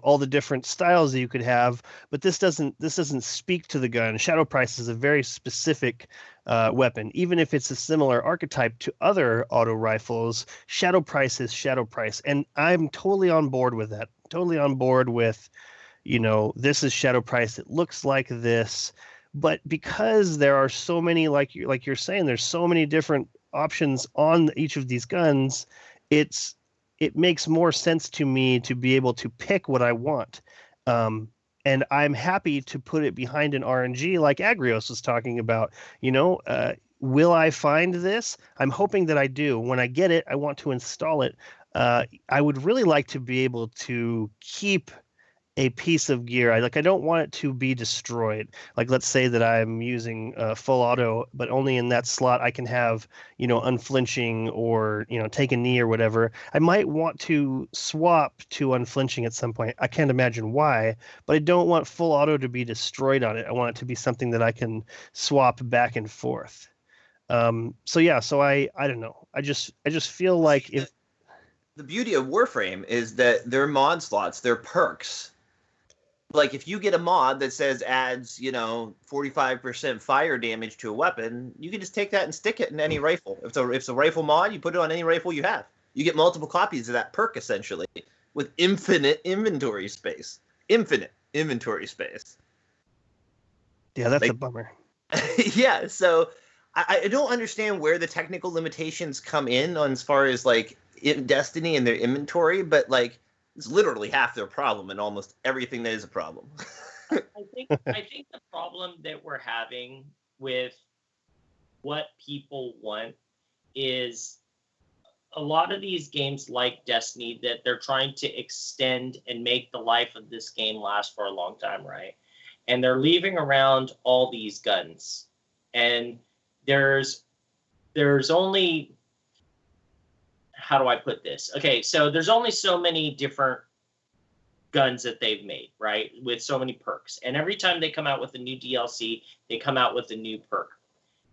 all the different styles that you could have. But this doesn't speak to the gun. Shadow Price is a very specific weapon. Even if it's a similar archetype to other auto rifles, Shadow Price is Shadow Price, and I'm totally on board with that. Totally on board with, this is Shadow Price. It looks like this, but because there are so many, like you're saying, there's so many different options on each of these guns, it makes more sense to me to be able to pick what I want. And I'm happy to put it behind an RNG like Agrios was talking about. Will I find this? I'm hoping that I do. When I get it, I want to install it. I would really like to be able to keep a piece of gear. I don't want it to be destroyed. Like, let's say that I'm using full auto, but only in that slot I can have, unflinching or, take a knee or whatever. I might want to swap to unflinching at some point. I can't imagine why, but I don't want full auto to be destroyed on it. I want it to be something that I can swap back and forth. So I don't know. I just feel like if the beauty of Warframe is that they're mod slots, they're perks. Like, if you get a mod that says adds, 45% fire damage to a weapon, you can just take that and stick it in any rifle. If it's a rifle mod, you put it on any rifle you have. You get multiple copies of that perk, essentially, with infinite inventory space. Infinite inventory space. Yeah, that's a bummer. Yeah, so I don't understand where the technical limitations come in on as far as, like, Destiny and their inventory, but, like, it's literally half their problem and almost everything that is a problem. I think the problem that we're having with what people want is a lot of these games like Destiny that they're trying to extend and make the life of this game last for a long time, right? And they're leaving around all these guns. And there's only, how do I put this? Okay, so there's only so many different guns that they've made, right? With so many perks. And every time they come out with a new DLC, they come out with a new perk.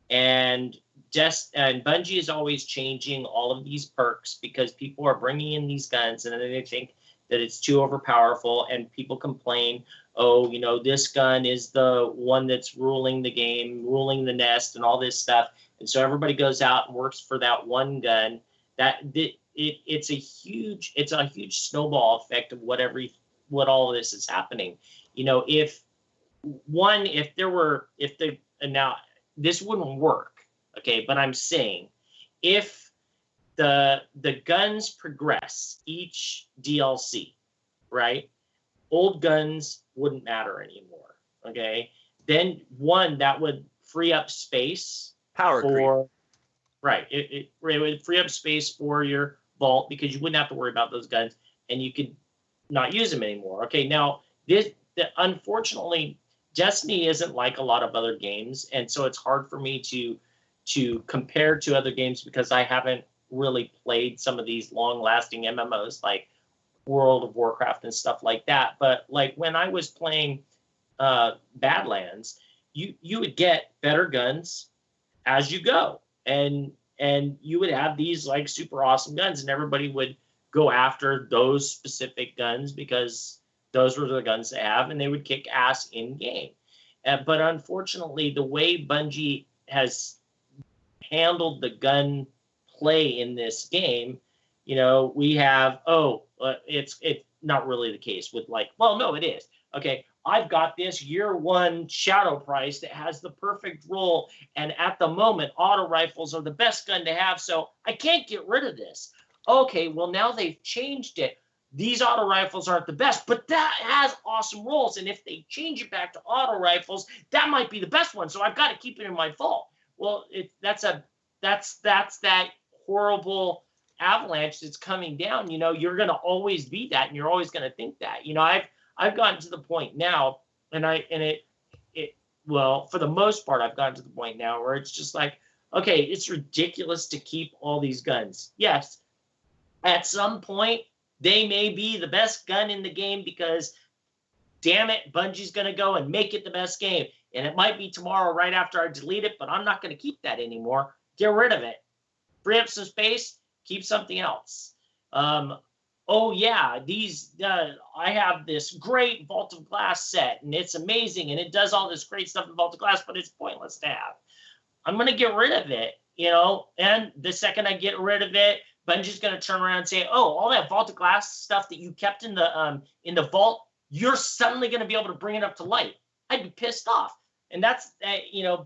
And Bungie is always changing all of these perks because people are bringing in these guns and then they think that it's too overpowerful, and people complain, this gun is the one that's ruling the game, ruling the nest, and all this stuff. And so everybody goes out and works for that one gun. It's a huge snowball effect of what all of this is happening. Now this wouldn't work, okay, but I'm saying if the guns progress each DLC, right, old guns wouldn't matter anymore. Okay, then one that would free up space Power for right. It would free up space for your vault because you wouldn't have to worry about those guns and you could not use them anymore. Okay, now unfortunately, Destiny isn't like a lot of other games, and so it's hard for me to compare to other games because I haven't really played some of these long-lasting MMOs like World of Warcraft and stuff like that. But like when I was playing Badlands, you would get better guns as you go, and you would have these like super awesome guns, and everybody would go after those specific guns because those were the guns they have, and they would kick ass in game. But unfortunately, the way Bungie has handled the gun play in this game, we have it's not really the case with like, well, no, it is. Okay, I've got this year one shadow price that has the perfect roll, and at the moment, auto rifles are the best gun to have, so I can't get rid of this. Okay, well, now they've changed it. These auto rifles aren't the best, but that has awesome rolls, and if they change it back to auto rifles, that might be the best one, so I've got to keep it in my vault. Well, that's that horrible avalanche that's coming down. You're going to always be that, and you're always going to think that. I've gotten to the point now, well, for the most part, I've gotten to the point now where it's just like, okay, it's ridiculous to keep all these guns. Yes, at some point, they may be the best gun in the game because, damn it, Bungie's going to go and make it the best game. And it might be tomorrow right after I delete it, but I'm not going to keep that anymore. Get rid of it. Free up some space, keep something else. Oh yeah, I have this great Vault of Glass set, and it's amazing, and it does all this great stuff in Vault of Glass, but it's pointless to have. I'm going to get rid of it, and the second I get rid of it, Bungie's going to turn around and say, oh, all that Vault of Glass stuff that you kept in the vault, you're suddenly going to be able to bring it up to light. I'd be pissed off. And that's,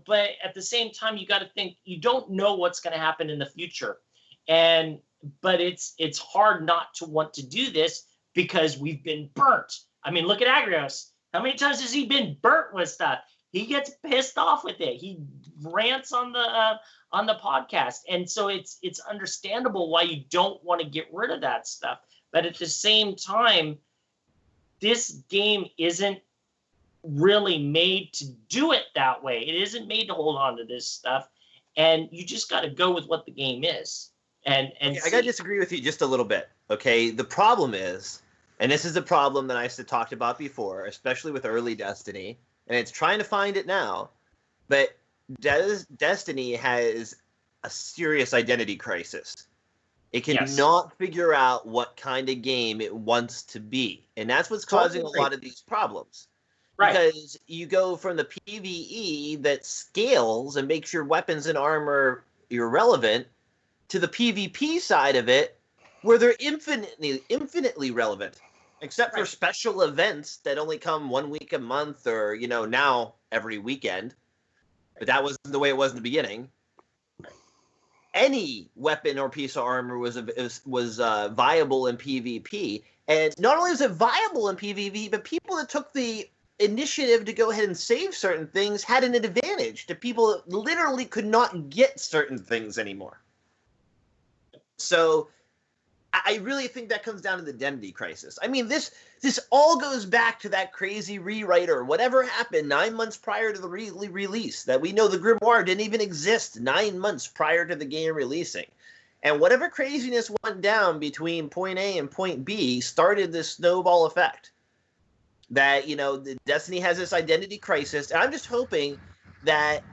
but at the same time, you got to think, you don't know what's going to happen in the future. But it's hard not to want to do this because we've been burnt. I mean, look at Agrios. How many times has he been burnt with stuff? He gets pissed off with it. He rants on the podcast. And so it's understandable why you don't want to get rid of that stuff. But at the same time, this game isn't really made to do it that way. It isn't made to hold on to this stuff. And you just got to go with what the game is. And I got to disagree with you just a little bit. Okay, the problem is, and this is a problem that I talked about before, especially with early Destiny, and it's trying to find it now, but Destiny has a serious identity crisis. It cannot figure out what kind of game it wants to be, and that's what's causing a lot of these problems. Right. Because you go from the PvE that scales and makes your weapons and armor irrelevant to the PvP side of it, where they're infinitely relevant, except for special events that only come 1 week a month, or now every weekend. But that wasn't the way it was in the beginning. Any weapon or piece of armor was viable in PvP, and not only was it viable in PvP, but people that took the initiative to go ahead and save certain things had an advantage to people that literally could not get certain things anymore. So I really think that comes down to the identity crisis. I mean, this all goes back to that crazy rewrite or whatever happened 9 months prior to the release, that we know the Grimoire didn't even exist 9 months prior to the game releasing. And whatever craziness went down between point A and point B started this snowball effect. That, the Destiny has this identity crisis. And I'm just hoping that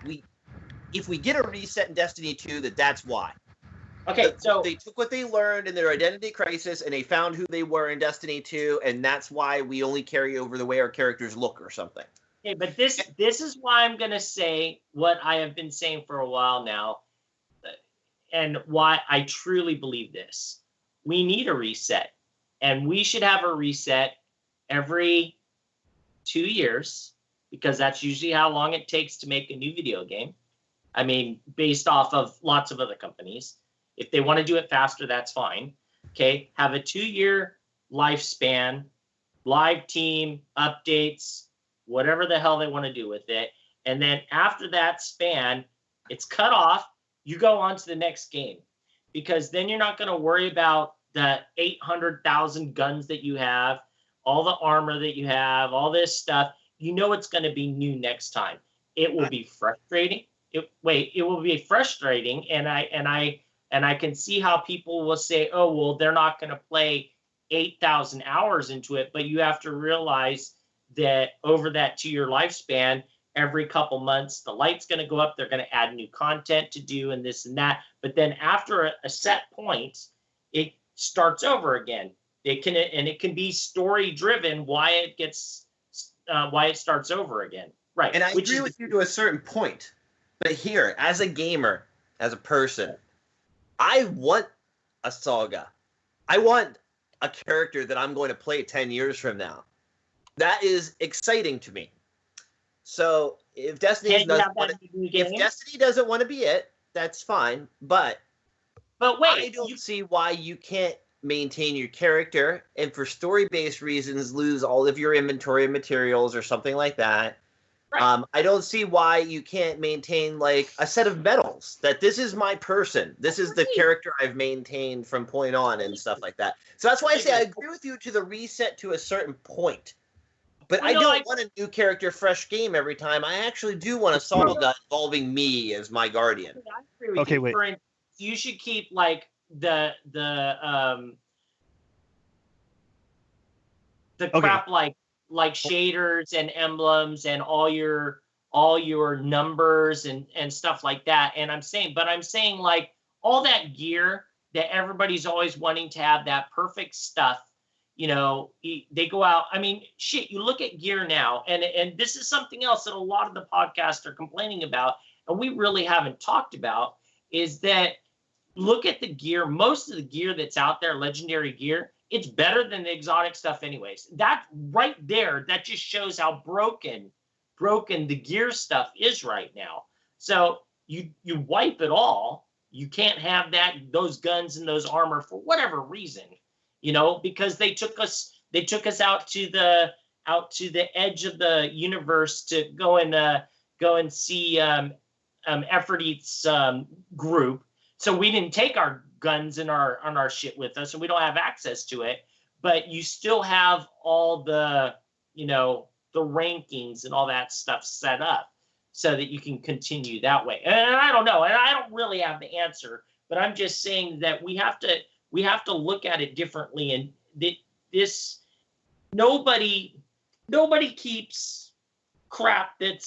if we get a reset in Destiny 2, that's why. Okay, so they took what they learned in their identity crisis and they found who they were in Destiny 2, and that's why we only carry over the way our characters look or something. Okay, but this is why I'm going to say what I have been saying for a while now, and why I truly believe this. We need a reset, and we should have a reset every 2 years, because that's usually how long it takes to make a new video game. I mean, based off of lots of other companies. If they want to do it faster, that's fine. Okay, have a 2-year lifespan live team, updates, whatever the hell they want to do with it. And then after that span, it's cut off. You go on to the next game, because then you're not going to worry about the 800,000 guns that you have, all the armor that you have, all this stuff. You know it's going to be new next time. It will be frustrating. It will be frustrating, and I can see how people will say, "Oh, well, they're not going to play 8,000 hours into it." But you have to realize that over that 2-year lifespan, every couple months, the light's going to go up. They're going to add new content to do and this and that. But then after a set point, it starts over again. It can be story driven why it starts over again. Right. And I agree with you to a certain point. But here, as a gamer, as a person, I want a saga. I want a character that I'm going to play 10 years from now. That is exciting to me. So if Destiny doesn't want to be it, that's fine. But wait, I don't see why you can't maintain your character and for story-based reasons lose all of your inventory materials or something like that. Right. I don't see why you can't maintain like a set of medals that this is my person. This is the character I've maintained from point on and stuff like that. So that's why I say I agree with you to the reset to a certain point. But I don't want a new character, fresh game every time. I actually do want a saga involving me as my guardian. I agree with you. Wait. You should keep like the crap like shaders and emblems and all your numbers and stuff like that. And I'm saying like all that gear that everybody's always wanting to have, that perfect stuff. You know, they go out. I mean, shit, you look at gear now, and this is something else that a lot of the podcasts are complaining about, and we really haven't talked about, is that look at the gear. Most of the gear that's out there, legendary gear, it's better than the exotic stuff anyways. That right there, that just shows how broken the gear stuff is right now. So you wipe it all. You can't have those guns and those armor for whatever reason. You know, because they took us out to the edge of the universe to go and see Ephrodite's group. So we didn't take our guns and our shit with us, and we don't have access to it. But you still have all the the rankings and all that stuff set up so that you can continue that way. And I don't know, and I don't really have the answer, but I'm just saying that we have to look at it differently. And this nobody keeps crap that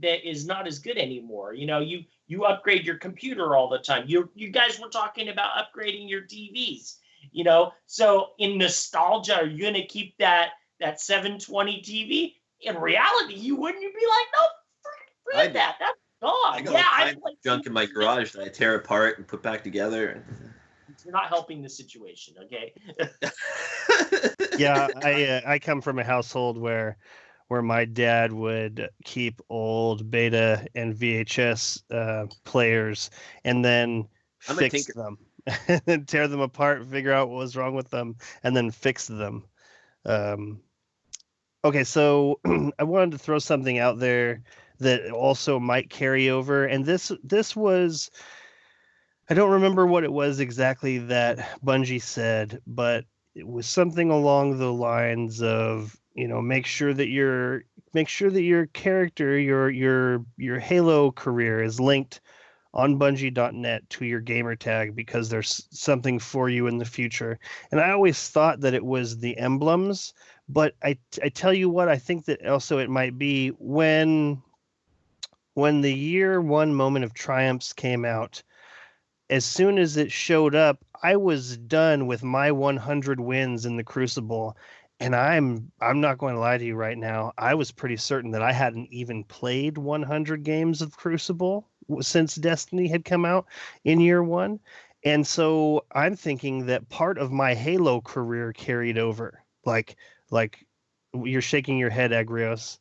is not as good anymore. You know, you upgrade your computer all the time. You guys were talking about upgrading your TVs. You know, so in nostalgia, are you gonna keep that 720 TV? In reality, you wouldn't. You'd be like, no, forget that. That's gone. I got junk in my garage that I tear apart and put back together. You're not helping the situation, okay? Yeah, I come from a household where my dad would keep old beta and VHS players and then fix them, and tear them apart, figure out what was wrong with them, and then fix them. Okay, so I wanted to throw something out there that also might carry over, and this was. I don't remember what it was exactly that Bungie said, but it was something along the lines of, make sure that your character, your Halo career is linked on Bungie.net to your gamer tag, because there's something for you in the future. And I always thought that it was the emblems, but I tell you what, I think that also it might be when the year one Moment of Triumphs came out. As soon as it showed up, I was done with my 100 wins in the Crucible, and I'm not going to lie to you right now. I was pretty certain that I hadn't even played 100 games of Crucible since Destiny had come out in year one, and so I'm thinking that part of my Halo career carried over. Like you're shaking your head, Agrios.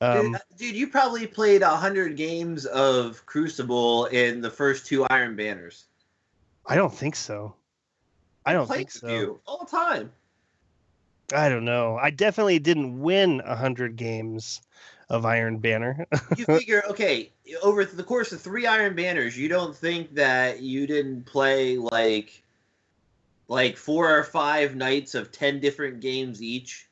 Dude, you probably played 100 games of Crucible in the first 2 Iron Banners. I don't think so. I don't think so. You all the time. I don't know. I definitely didn't win 100 games of Iron Banner. You figure, okay, over the course of 3 Iron Banners, you don't think that you didn't play like 4 or 5 nights of 10 different games each?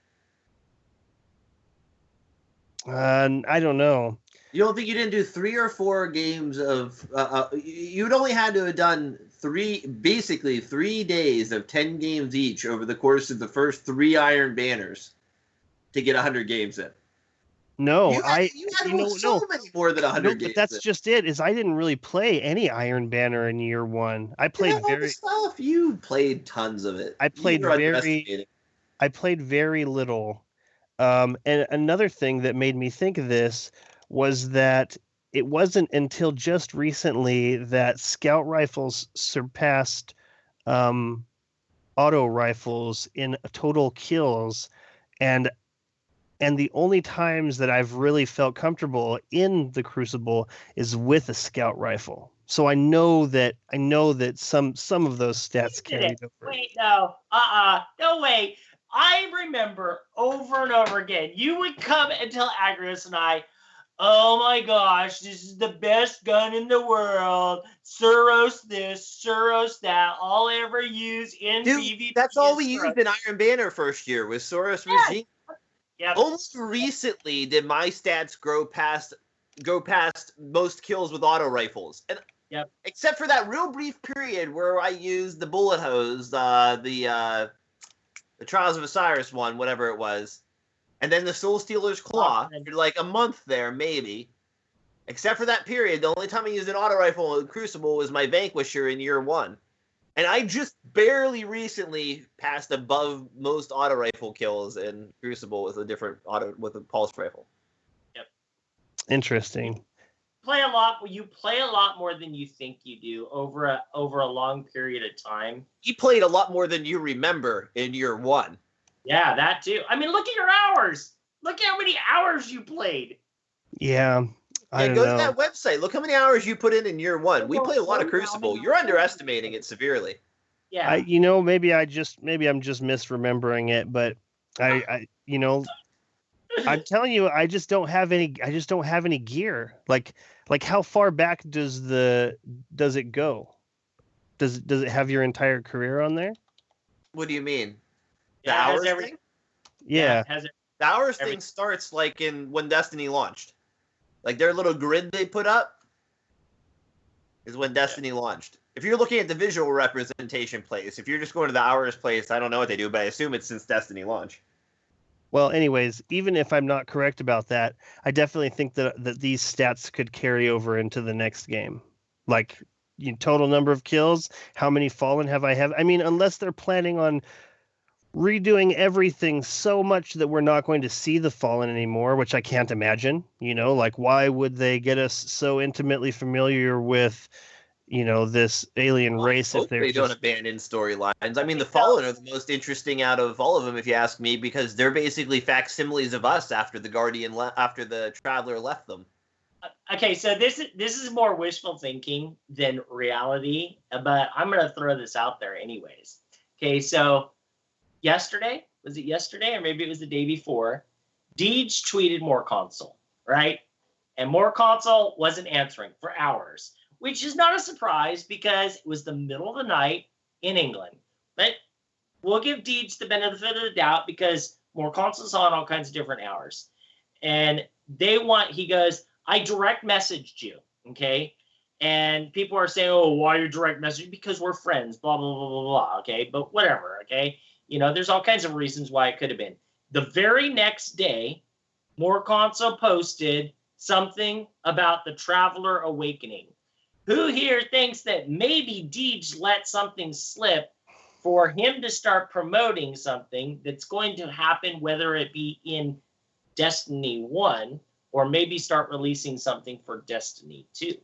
I don't know. You don't think you didn't do 3 or 4 games of? You'd only had to have done basically 3 days of 10 games each over the course of the first 3 Iron Banners to get 100 games in. No, you had so many more than 100 games. But that's in. just it. Is I didn't really play any Iron Banner in year 1. I played very stuff. You played tons of it. I played very little. And another thing that made me think of this was that it wasn't until just recently that scout rifles surpassed auto rifles in total kills, and the only times that I've really felt comfortable in the Crucible is with a scout rifle. So I know that some of those stats carried over. Wait, no, no way. I remember over and over again, you would come and tell Agrius and I, oh my gosh, this is the best gun in the world. Suros this, Suros that. All I ever use in PvP. That's all we used in Iron Banner first year was Suros Regime. Yep. Only recently did my stats go past most kills with auto rifles, and except for that real brief period where I used the bullet hose, the Trials of Osiris one, whatever it was, and then the Soul Stealer's Claw for like a month there, maybe. Except for that period, the only time I used an auto rifle in Crucible was my Vanquisher in year 1. And I just barely recently passed above most auto rifle kills in Crucible with a pulse rifle. Yep. Interesting. You play a lot more than you think you do over a long period of time. You played a lot more than you remember in year 1. Yeah, that too. I mean, look at your hours. Look at how many hours you played. Yeah. Go to that website. Look how many hours you put in year 1. We played a lot of Crucible. You're underestimating it severely. Yeah. Maybe I'm just misremembering it, but I'm telling you, I just don't have any gear. Like how far back does it go? Does it have your entire career on there? What do you mean? The Yeah, hours thing? Yeah. The hours thing starts like when Destiny launched. Like their little grid they put up is when Destiny launched. If you're looking at the visual representation place, if you're just going to the hours place, I don't know what they do, but I assume it's since Destiny launch. Well, anyways, even if I'm not correct about that, I definitely think that these stats could carry over into the next game. Like total number of kills, how many Fallen have I have? I mean, unless they're planning on redoing everything so much that we're not going to see the Fallen anymore, which I can't imagine. Like why would they get us so intimately familiar with this alien race if they don't abandon storylines? I mean, the Fallen are the most interesting out of all of them, if you ask me, because they're basically facsimiles of us after the Traveler left them. Okay, so this is more wishful thinking than reality, but I'm gonna throw this out there anyways. Okay, so was it yesterday or maybe it was the day before? Deej tweeted More Console, right? And More Console wasn't answering for hours, which is not a surprise because it was the middle of the night in England. But we'll give Deej the benefit of the doubt because More Console's on all kinds of different hours. And he goes, I direct messaged you, okay? And people are saying, oh, why you direct message? Because we're friends, blah, blah, blah, blah, blah, okay? But whatever, okay? There's all kinds of reasons why it could have been. The very next day, More Console posted something about the Traveler Awakening. Who here thinks that maybe Deej let something slip for him to start promoting something that's going to happen, whether it be in Destiny 1 or maybe start releasing something for Destiny 2?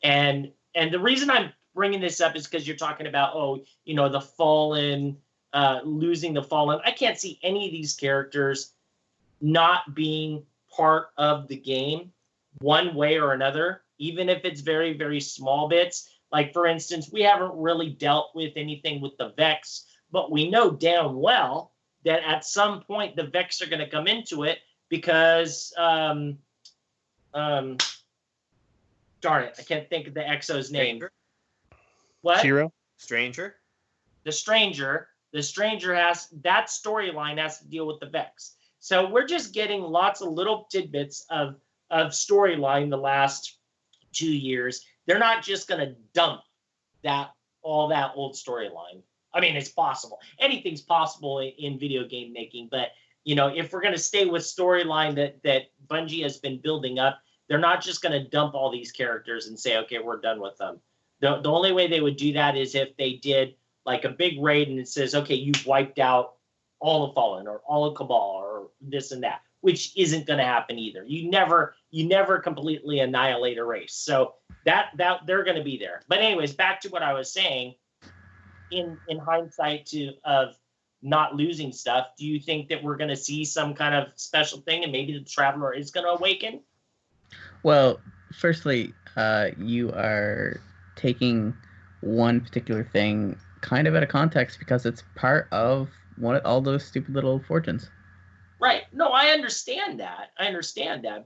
And the reason I'm bringing this up is because you're talking about, the Fallen, losing the Fallen. I can't see any of these characters not being part of the game one way or another, even if it's very, very small bits. Like, for instance, we haven't really dealt with anything with the Vex, but we know damn well that at some point the Vex are going to come into it because darn it, I can't think of the Exo's name. Stranger? What? Shiro? Stranger? The Stranger has that storyline has to deal with the Vex. So we're just getting lots of little tidbits of storyline the last 2 years. They're not just going to dump all that old storyline. I mean, it's possible. Anything's possible in video game making, but if we're going to stay with storyline that Bungie has been building up, they're not just going to dump all these characters and say, okay, we're done with them. The only way they would do that is if they did like a big raid and it says, okay, you've wiped out all of Fallen or all of Cabal or this and that, which isn't going to happen either. You never completely annihilate a race. So that they're going to be there. But anyways, back to what I was saying. In hindsight of not losing stuff, do you think that we're going to see some kind of special thing and maybe the Traveler is going to awaken? Well, firstly, you are taking one particular thing kind of out of context because it's part of all those stupid little fortunes. Right. No, I understand that.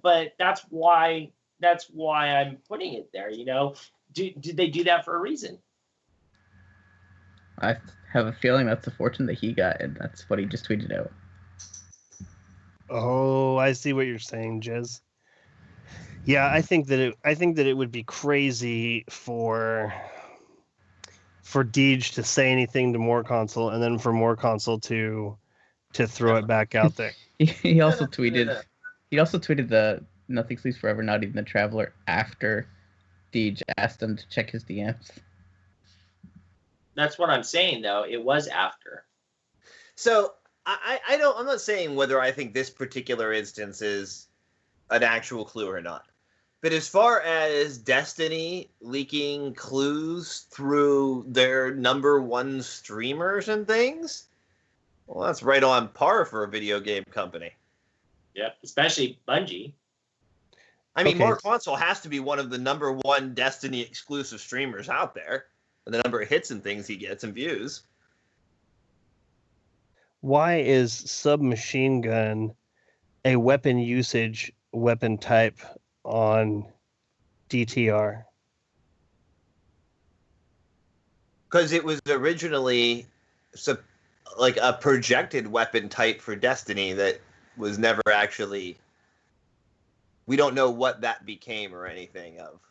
But that's why I'm putting it there. Did they do that for a reason? I have a feeling that's the fortune that he got, and that's what he just tweeted out. Oh, I see what you're saying, Jez. Yeah, I think that it would be crazy for Deej to say anything to More Console, and then for More Console to throw it back out there. He also tweeted. He also tweeted the Nothing Sleeps Forever, not even the Traveler, after Deej asked him to check his DMs. That's what I'm saying, though. It was after. So I'm not saying whether I think this particular instance is an actual clue or not. But as far as Destiny leaking clues through their number one streamers and things, well, that's right on par for a video game company. Yep, especially Bungie. I mean, Okay. More Console has to be one of the number one Destiny exclusive streamers out there. And the number of hits and things he gets and views. Why is submachine gun a weapon usage weapon type on DTR? Because it was originally like a projected weapon type for Destiny that was never actually... We don't know what that became or anything of.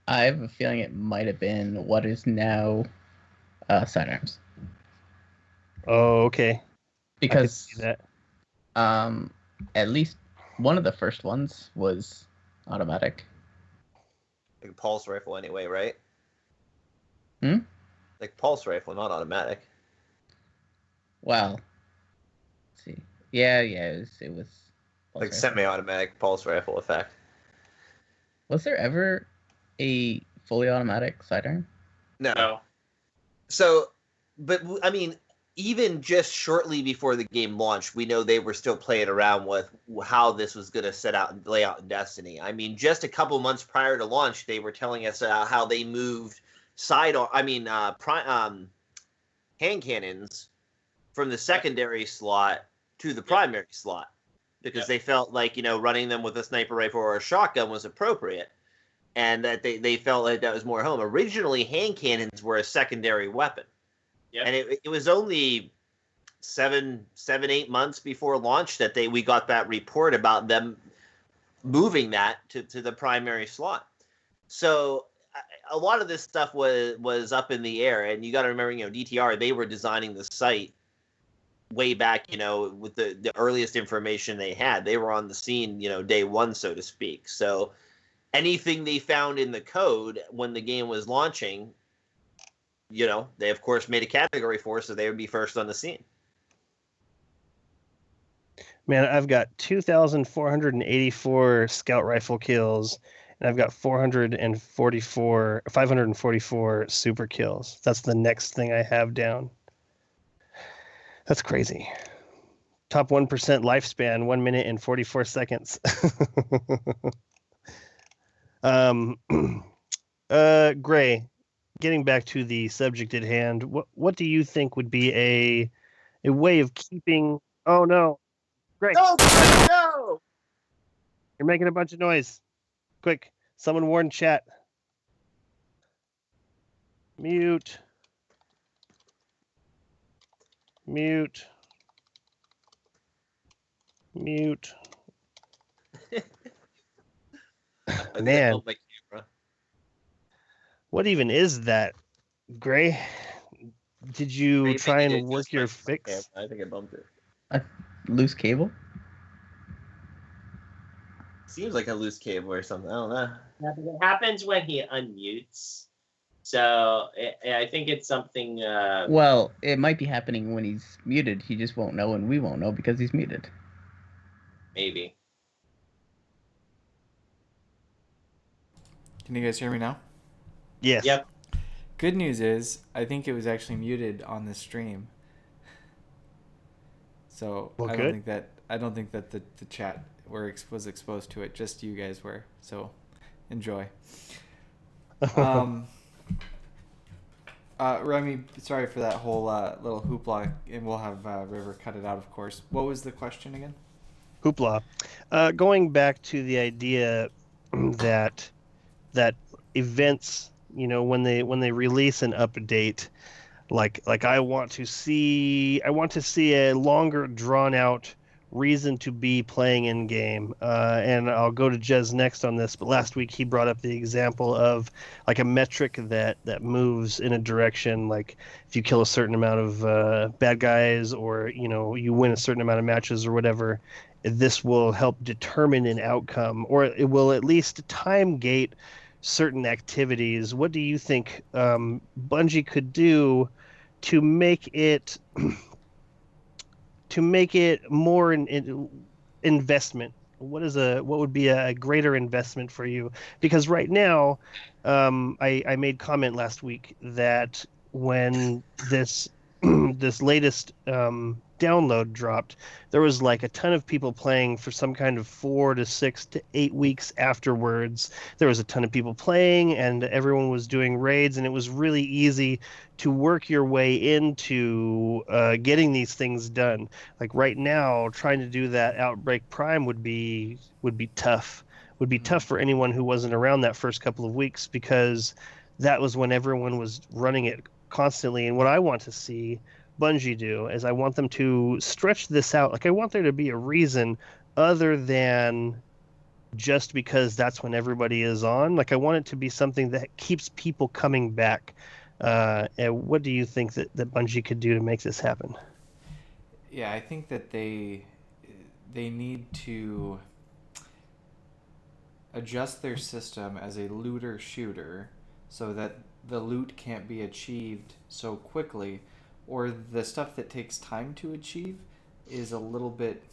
I have a feeling it might have been what is now sidearms. Oh, okay. Because I could see that. At least one of the first ones was automatic. Like a pulse rifle anyway, right? Hmm? Like pulse rifle, not automatic. Well, let's see. Yeah, it was Like rifle. semi-automatic pulse rifle effect. Was there ever a fully automatic sidearm? No. So, but I mean, even just shortly before the game launched, we know they were still playing around with how this was going to set out and lay out in Destiny. I mean, just a couple months prior to launch, they were telling us how they moved hand cannons from the secondary slot to the primary slot because they felt like, running them with a sniper rifle or a shotgun was appropriate. And that they felt like that was more home. Originally, hand cannons were a secondary weapon. Yep. And it was only 8 months before launch that we got that report about them moving that to the primary slot. So a lot of this stuff was up in the air. And you got to remember, DTR, they were designing the site way back, with the earliest information they had. They were on the scene, day one, so to speak. So anything they found in the code when the game was launching, they of course made a category for, so they would be first on the scene. Man, I've got 2,484 scout rifle kills, and I've got 544 super kills. That's the next thing I have down. That's crazy. Top 1% lifespan, 1 minute and 44 seconds. Gray, getting back to the subject at hand, what do you think would be a way of keeping. Oh no, Greg, No, no. you're making a bunch of noise. Quick, someone warn chat. Mute. Mute. Mute. I think I Man, bumped my camera. what even is that, Gray? Did you Maybe try it and work just your went my fix? camera. I think I bumped it. A loose cable? Seems like a loose cable or something. I don't know. Yeah, but it happens when he unmutes. So I think it's something. Well, it might be happening when he's muted. He just won't know, and we won't know because he's muted. Maybe. Can you guys hear me now? Yes. Yep. Good news is, I think it was actually muted on the stream. So Well, I good. don't think that the chat was exposed to it. Just you guys were. So enjoy. Remy, sorry for that whole little hoopla, and we'll have River cut it out, of course. What was the question again? Hoopla. Going back to the idea that events, when they release an update, like I want to see a longer drawn out reason to be playing in game. And I'll go to Jez next on this, but last week he brought up the example of like a metric that moves in a direction, like if you kill a certain amount of bad guys, or you win a certain amount of matches or whatever, this will help determine an outcome, or it will at least time gate certain activities. What do you think Bungie could do to make it more in investment? What would be a greater investment for you? Because right now, I made comment last week that when this this latest download dropped, there was like a ton of people playing for some kind of 4 to 6 to 8 weeks afterwards. There was a ton of people playing, and everyone was doing raids, and it was really easy to work your way into getting these things done. Like right now, trying to do that Outbreak Prime would be tough. Would be tough for anyone who wasn't around that first couple of weeks, because that was when everyone was running it constantly. And what I want to see Bungie do is I want them to stretch this out. Like I want there to be a reason other than just because that's when everybody is on. Like I want it to be something that keeps people coming back. And what do you think that Bungie could do to make this happen? Yeah, I think that they need to adjust their system as a looter shooter so that the loot can't be achieved so quickly, or the stuff that takes time to achieve is a little bit,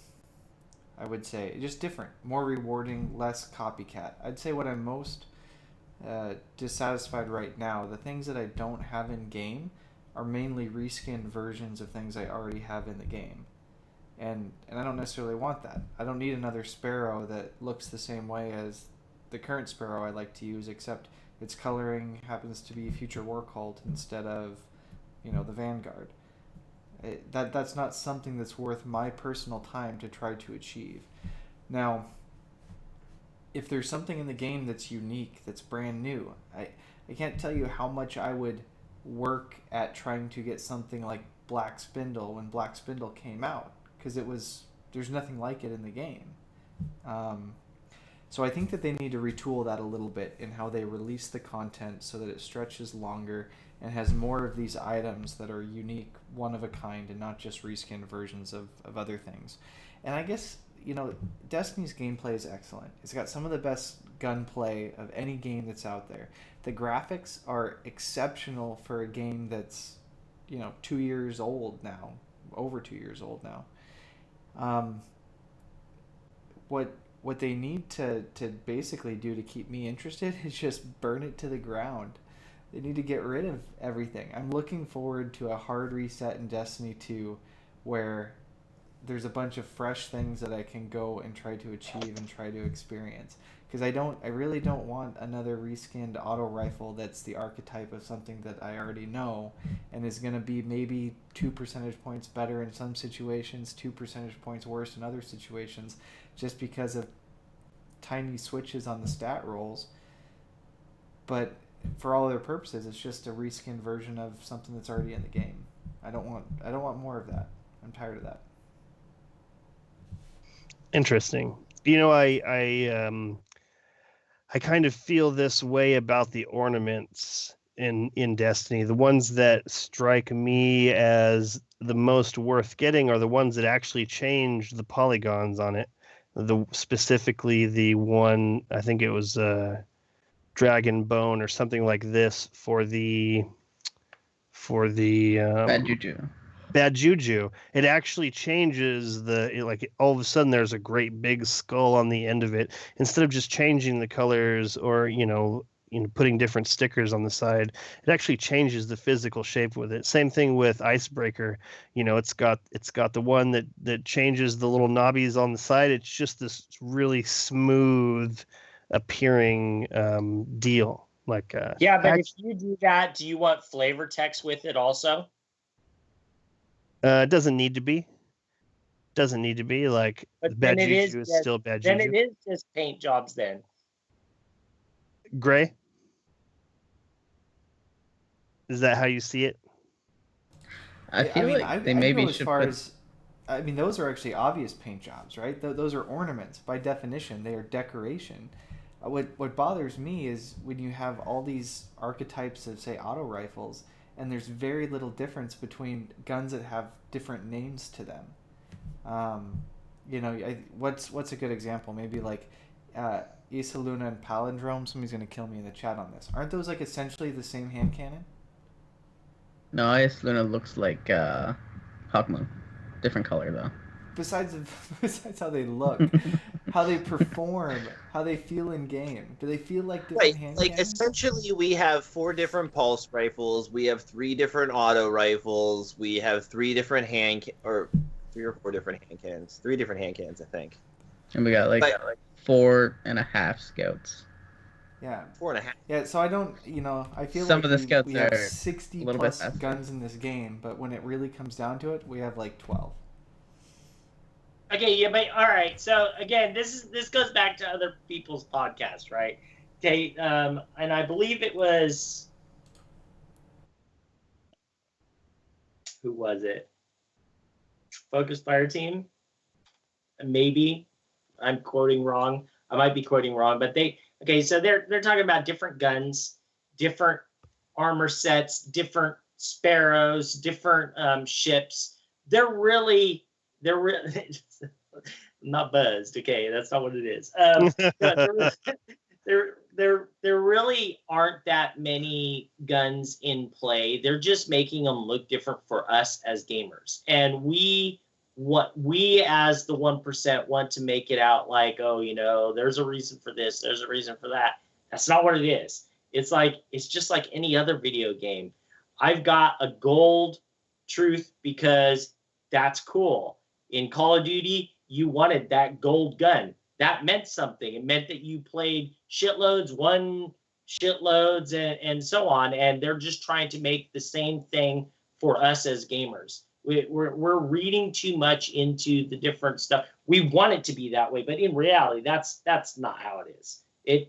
I would say, just different, more rewarding, less copycat. I'd say what I'm most dissatisfied right now, the things that I don't have in game are mainly reskinned versions of things I already have in the game. And I don't necessarily want that. I don't need another Sparrow that looks the same way as the current Sparrow I like to use, except its coloring happens to be Future War Cult instead of, the Vanguard. That's not something that's worth my personal time to try to achieve. Now, if there's something in the game that's unique, that's brand new, I can't tell you how much I would work at trying to get something like Black Spindle when Black Spindle came out, because there's nothing like it in the game. So I think that they need to retool that a little bit in how they release the content so that it stretches longer and has more of these items that are unique, one of a kind, and not just reskinned versions of other things. And I guess, Destiny's gameplay is excellent. It's got some of the best gunplay of any game that's out there. The graphics are exceptional for a game that's, 2 years old now, over 2 years old now. What they need to basically do to keep me interested is just burn it to the ground. They need to get rid of everything. I'm looking forward to a hard reset in Destiny 2 where there's a bunch of fresh things that I can go and try to achieve and try to experience. because I really don't want another reskinned auto rifle that's the archetype of something that I already know, and is going to be maybe 2 percentage points better in some situations, 2 percentage points worse in other situations, just because of tiny switches on the stat rolls. But for all other purposes, it's just a reskinned version of something that's already in the game. I don't want more of that. I'm tired of that. Interesting. I kind of feel this way about the ornaments in Destiny. The ones that strike me as the most worth getting are the ones that actually change the polygons on it. Specifically the one, I think it was Dragon Bone or something like this for the Bad juju. Bad Juju. It actually changes like all of a sudden there's a great big skull on the end of it instead of just changing the colors or putting different stickers on the side. It actually changes the physical shape with it. Same thing with Icebreaker. It's got the one that changes the little knobbies on the side. It's just this really smooth appearing deal. Like yeah, but if you do that, do you want flavor text with it also? It doesn't need to be. Like, but Bad Juju is still Bad Juju. Then it is just paint jobs then. Gray? Is that how you see it? I feel like they maybe should put... those are actually obvious paint jobs, right? Those are ornaments. By definition, they are decoration. What bothers me is when you have all these archetypes of, say, auto rifles, and there's very little difference between guns that have different names to them. What's a good example? Maybe like Isa Luna and Palindrome. Somebody's going to kill me in the chat on this. Aren't those like essentially the same hand cannon? No, Isa Luna looks like Hawkmoon. Different color though. Besides how they look, how they perform, how they feel in game. Do they feel like different hand cannons? Essentially we have 4 different pulse rifles, we have 3 different auto rifles, we have 3 different 3 or 4 different hand cannons. 3 different hand cannons, I think. And we got like 4.5 scouts. Yeah. 4.5. Yeah, so I don't, I feel some like of the scouts we are have 60 plus guns in this game, but when it really comes down to it, we have like 12. Okay, yeah, but all right. So again, this goes back to other people's podcasts, right? Okay, and I believe it was, who was it? Focus Fire Team? Maybe I'm quoting wrong. I might be quoting wrong, but so they're talking about different guns, different armor sets, different sparrows, different ships. They're really not buzzed. Okay, that's not what it is. There really aren't that many guns in play. They're just making them look different for us as gamers, and we as the 1% want to make it out like, there's a reason for this, there's a reason for that. That's not what it is. It's just like any other video game. I've got a gold truth because that's cool. In Call of Duty, you wanted that gold gun. That meant something. It meant that you played shitloads, won shitloads, and so on. And they're just trying to make the same thing for us as gamers. We're reading too much into the different stuff. We want it to be that way, but in reality, that's not how it is.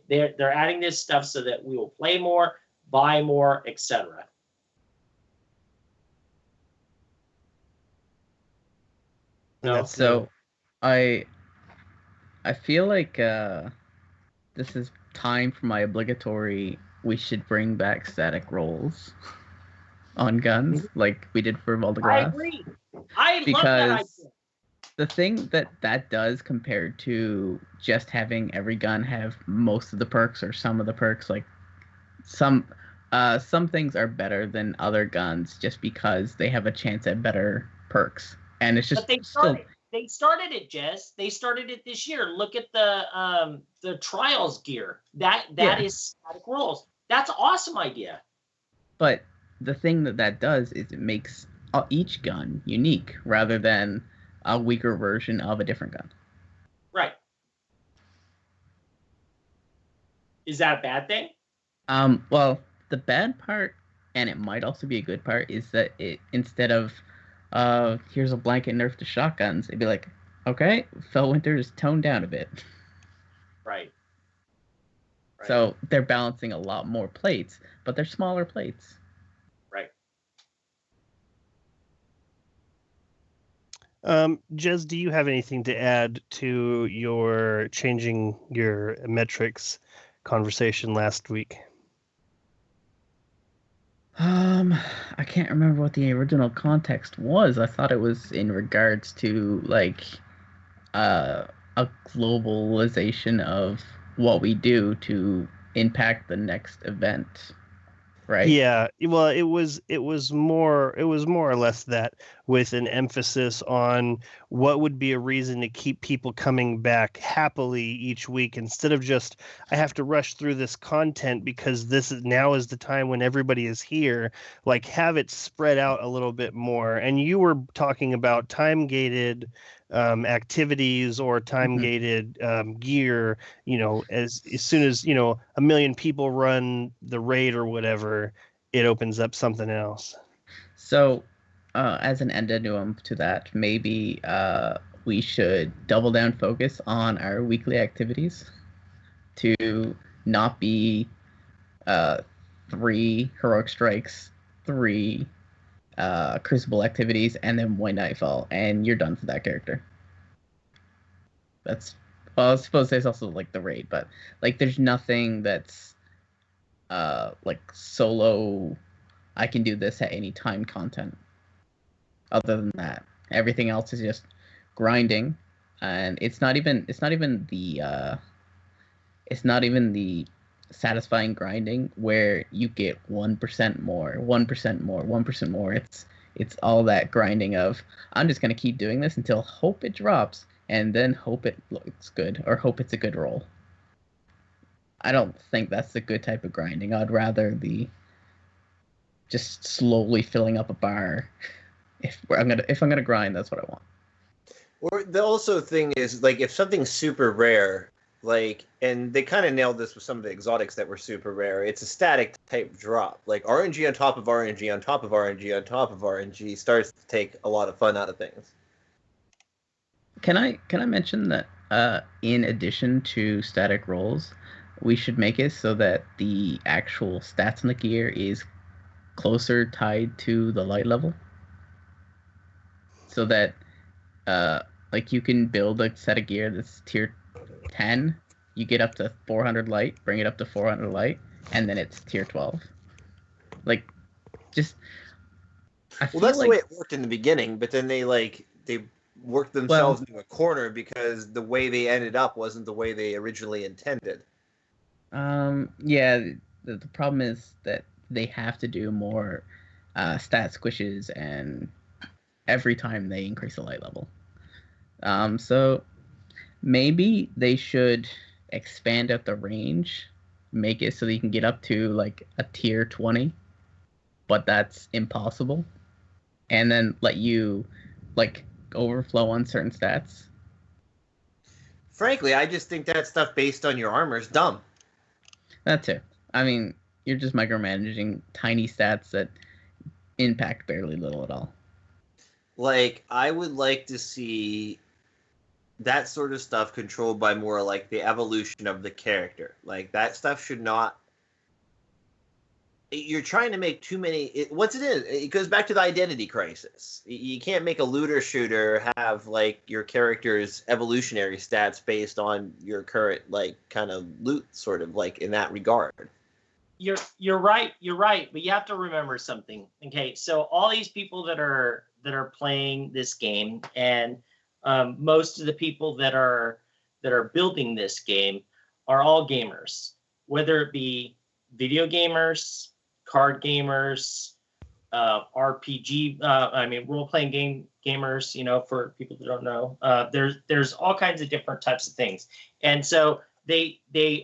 They're adding this stuff so that we will play more, buy more, etc. No. So, I feel like this is time for my obligatory. We should bring back static rolls on guns, like we did for Vault of Glass. I agree. I love that idea. The thing that does compared to just having every gun have most of the perks or some of the perks, like some things are better than other guns just because they have a chance at better perks. And it's just they started it, Jess. They started it this year. Look at the trials gear. That is static rolls. That's an awesome idea. But the thing that does is it makes each gun unique rather than a weaker version of a different gun. Right. Is that a bad thing? Well, the bad part, and it might also be a good part, is that it instead of here's a blanket nerf to shotguns, it'd be like, okay, Fellwinter is toned down a bit. Right. So they're balancing a lot more plates, but they're smaller plates. Right. Jez, do you have anything to add to your changing your metrics conversation last week? I can't remember what the original context was. I thought it was in regards to like a globalization of what we do to impact the next event, right? Yeah, well, it was more or less that, with an emphasis on what would be a reason to keep people coming back happily each week, instead of just, I have to rush through this content because now is the time when everybody is here. Like, have it spread out a little bit more. And you were talking about time gated activities or time gated gear. As soon as a million people run the raid or whatever, it opens up something else. So as an addendum to that, maybe we should double down focus on our weekly activities to not be 3 heroic strikes, 3 crucible activities, and then 1 nightfall, and you're done for that character. That's, well, I suppose there's also like the raid, but like there's nothing that's like solo, I can do this at any time content. Other than that, everything else is just grinding, and it's not even the satisfying grinding where you get 1% more, 1% more, 1% more. It's all that grinding of, I'm just gonna keep doing this until hope it drops, and then hope it looks good, or hope it's a good roll. I don't think that's the good type of grinding. I'd rather the just slowly filling up a bar. If I'm gonna grind, that's what I want. Or the also thing is, like, if something's super rare, like, and they kind of nailed this with some of the exotics that were super rare, it's a static type drop. Like, RNG on top of RNG on top of RNG on top of RNG starts to take a lot of fun out of things. Can I mention that in addition to static rolls, we should make it so that the actual stats on the gear is closer tied to the light level, so that like you can build a set of gear that's tier 10, you get up to 400 light, bring it up to 400 light, and then it's tier 12. Like, just well, that's the way it worked in the beginning, but then they worked themselves into a corner because the way they ended up wasn't the way they originally intended. Yeah, the problem is that they have to do more stat squishes and every time they increase the light level. So maybe they should expand out the range, make it so that you can get up to like a tier 20, but that's impossible. And then let you like overflow on certain stats. Frankly, I just think that stuff based on your armor is dumb. That too. I mean, you're just micromanaging tiny stats that impact barely little at all. Like, I would like to see that sort of stuff controlled by more like the evolution of the character. Like, that stuff should not... You're trying to make too many... It goes back to the identity crisis. You can't make a looter shooter have, like, your character's evolutionary stats based on your current, like, kind of loot, sort of, like, in that regard. You're right, but you have to remember something. Okay, so all these people that are playing this game, and most of the people that are building this game are all gamers, whether it be video gamers, card gamers, RPG, role-playing game gamers, for people that don't know. There's all kinds of different types of things. And so they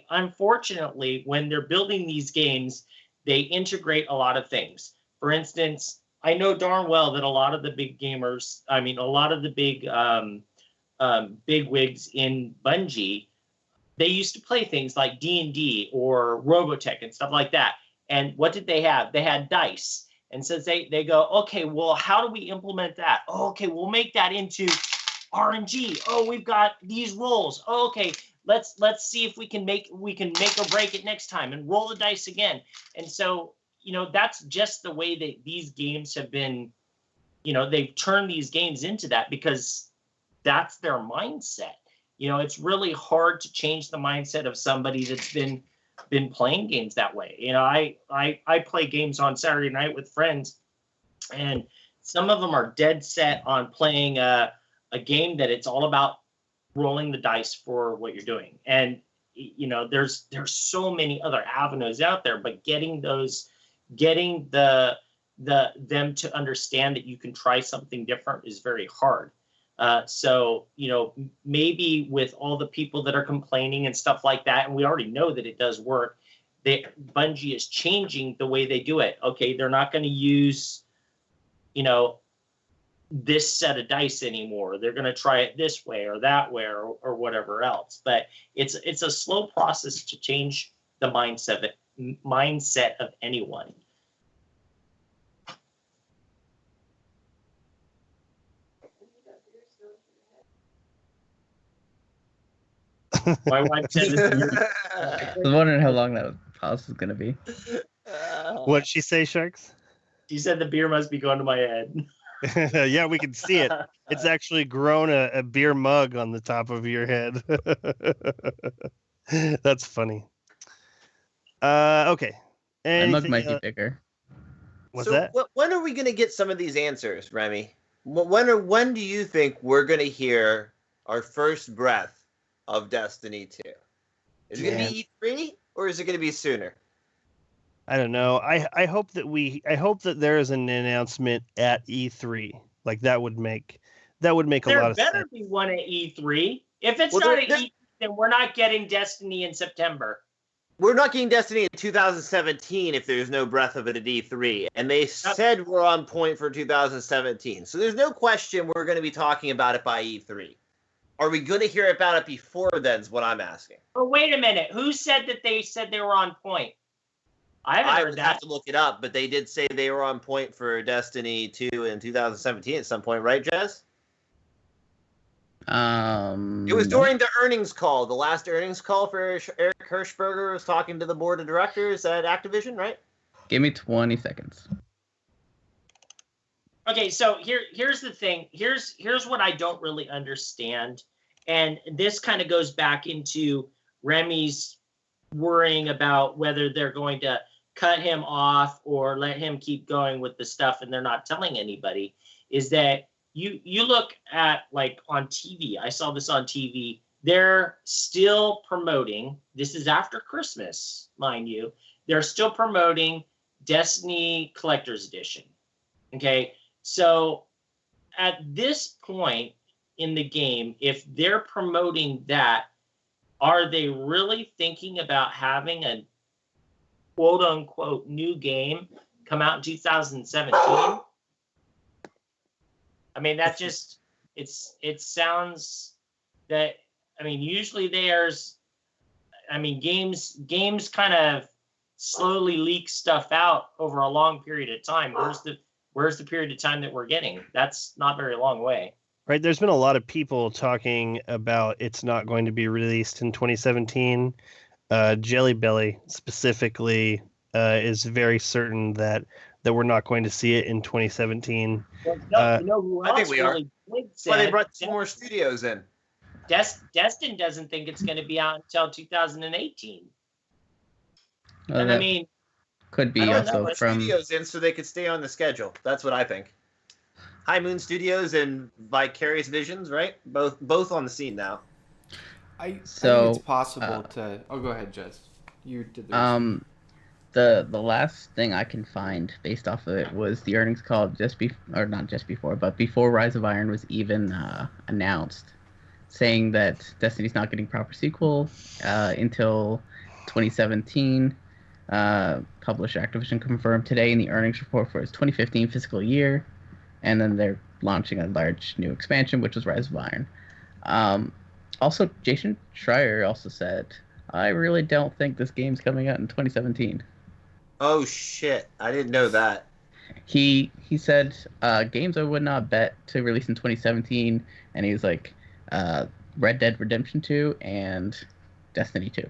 unfortunately, when they're building these games, they integrate a lot of things. For instance, I know darn well that a lot of the big gamers, a lot of the big big wigs in Bungie they used to play things like D&D or Robotech and stuff like that. And what did they have? They had dice. And so they go, okay, well, how do we implement that? Oh, okay, we'll make that into RNG. Oh, we've got these rolls. Oh, okay, let's see if we can make or break it next time, and roll the dice again. And so, that's just the way that these games have been, they've turned these games into that, because that's their mindset. It's really hard to change the mindset of somebody that's been playing games that way. I play games on Saturday night with friends, and some of them are dead set on playing a game that it's all about rolling the dice for what you're doing. And there's so many other avenues out there, but getting them to understand that you can try something different is very hard. So maybe with all the people that are complaining and stuff like that, and we already know that it does work, Bungie is changing the way they do it. Okay, they're not going to use this set of dice anymore. They're going to try it this way or that way or whatever else. But it's a slow process to change the mindset of anyone. My wife said this. I was wondering how long that pause was going to be. What'd she say, Sharks? She said the beer must be going to my head. Yeah, we can see it. It's actually grown a beer mug on the top of your head. That's funny. Okay. My mug might be bigger. What's that? When are we going to get some of these answers, Remy? When do you think we're going to hear our first breath of Destiny 2? Is it going to be E3 or is it going to be sooner? I don't know. I hope that there is an announcement at E3. Like that would make a lot of sense. There better be one at E3. If it's not at E3, then we're not getting Destiny in September. We're not getting Destiny in 2017 if there's no breath of it at E3. And they said we're on point for 2017. So there's no question we're going to be talking about it by E3. Are we going to hear about it before then is what I'm asking. But wait a minute. Who said that they said they were on point? I haven't heard that. I have to look it up, but they did say they were on point for Destiny 2 in 2017 at some point, right, Jez? It was during the earnings call, the last earnings call for Eric Hirschberger was talking to the board of directors at Activision, right? Give me 20 seconds. Okay, so here's the thing. Here's what I don't really understand, and this kind of goes back into Remy's worrying about whether they're going to cut him off or let him keep going with the stuff, and they're not telling anybody. Is that you look at, like, on TV, I saw this on TV, they're still promoting, this is after Christmas, mind you, they're still promoting Destiny Collector's Edition. Okay, so at this point in the game, if they're promoting that, are they really thinking about having a quote-unquote new game come out in 2017? I mean, that just, it sounds that, I mean, usually games kind of slowly leak stuff out over a long period of time. Where's the period of time that we're getting? That's not very long away. Right. There's been a lot of people talking about it's not going to be released in 2017. Jelly Belly specifically is very certain that we're not going to see it in 2017. Well, you know who else I think we really are. Well, they brought some more studios in. Destin doesn't think it's going to be out until 2018. Well, and I mean, could be also from studios in so they could stay on the schedule. That's what I think. High Moon Studios and Vicarious Visions, right? Both on the scene now. I think it's possible to. Oh, go ahead, Jez. You did this. The last thing I can find based off of it was the earnings call but before Rise of Iron was even announced, saying that Destiny's not getting proper sequel until 2017. Publisher Activision confirmed today in the earnings report for its 2015 fiscal year, and then they're launching a large new expansion, which was Rise of Iron. Also, Jason Schreier also said, I really don't think this game's coming out in 2017. Oh shit! I didn't know that. He said games I would not bet to release in 2017, and he was like Red Dead Redemption 2 and Destiny 2.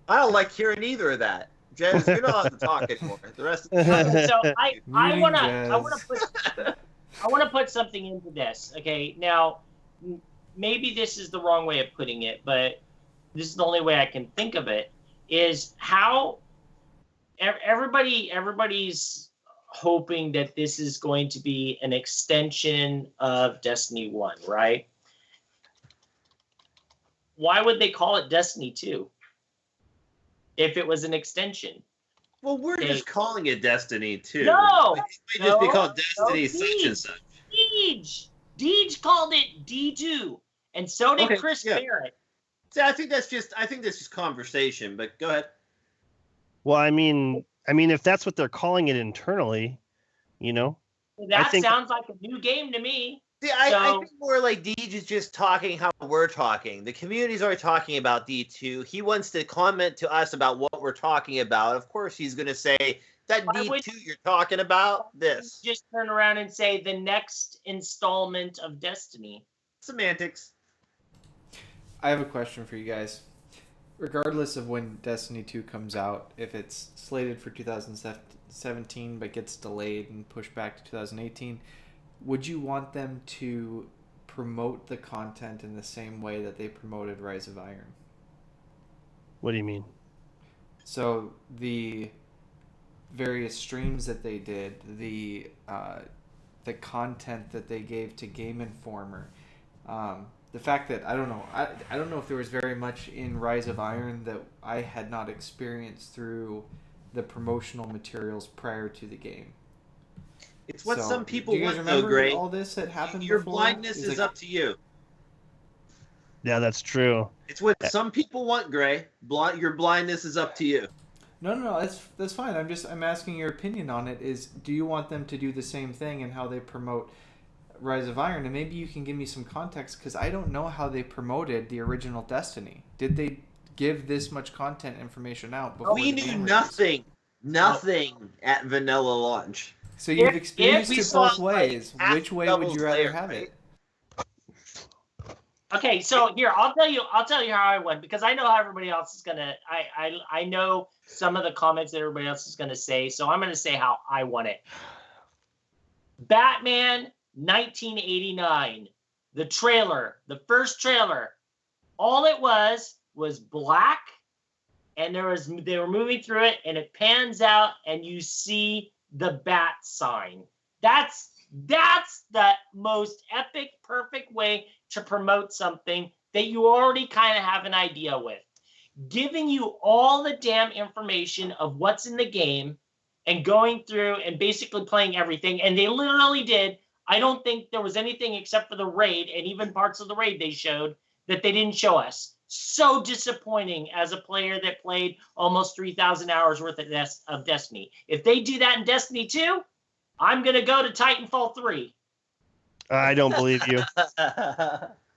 I don't like hearing either of that. Jez, you're not allowed to talk anymore. The rest of the So I Muting want Jazz. to put something into this. Okay, now maybe this is the wrong way of putting it, but this is the only way I can think of it. Is how everybody's hoping that this is going to be an extension of Destiny 1, right? Why would they call it Destiny 2 if it was an extension? Well, we're just calling it Destiny 2. No! It might just be called Destiny such and such. Deej called it D2, and so did Chris Barrett. See, I think that's just conversation, but go ahead. Well, I mean, if that's what they're calling it internally, you know, that sounds like a new game to me. See, I think more like Deej is just talking how we're talking. The community's already talking about D2. He wants to comment to us about what we're talking about. Of course, he's going to say, that D2 you're talking about, this. Just turn around and say the next installment of Destiny. Semantics. I have a question for you guys. Regardless of when Destiny 2 comes out, if it's slated for 2017 but gets delayed and pushed back to 2018, would you want them to promote the content in the same way that they promoted Rise of Iron? What do you mean? So the various streams that they did, the content that they gave to Game Informer, the fact that I don't know if there was very much in Rise of Iron that I had not experienced through the promotional materials prior to the game. It's what some people want, though, Gray. All this had happened. Your before? blindness is up to you. Yeah, that's true. It's what some people want, Gray. Your blindness is up to you. No, that's fine. I'm asking your opinion on it. Do you want them to do the same thing in how they promote Rise of Iron? And maybe you can give me some context, because I don't know how they promoted the original Destiny. Did they give this much content information out before? We knew nothing at vanilla launch. So you've experienced it both ways. Which way would you rather have it? Okay, so here I'll tell you how I went, because I know how everybody else is gonna. I know some of the comments that everybody else is gonna say, so I'm gonna say how I want it. Batman 1989, the trailer, the first trailer, all it was black, and they were moving through it, and it pans out, and you see the bat sign. That's the most epic, perfect way to promote something that you already kind of have an idea with. Giving you all the damn information of what's in the game and going through and basically playing everything. And they literally did. I don't think there was anything except for the raid, and even parts of the raid they showed that they didn't show us. So disappointing as a player that played almost 3,000 hours worth of Destiny. If they do that in Destiny 2, I'm going to go to Titanfall 3. I don't believe you.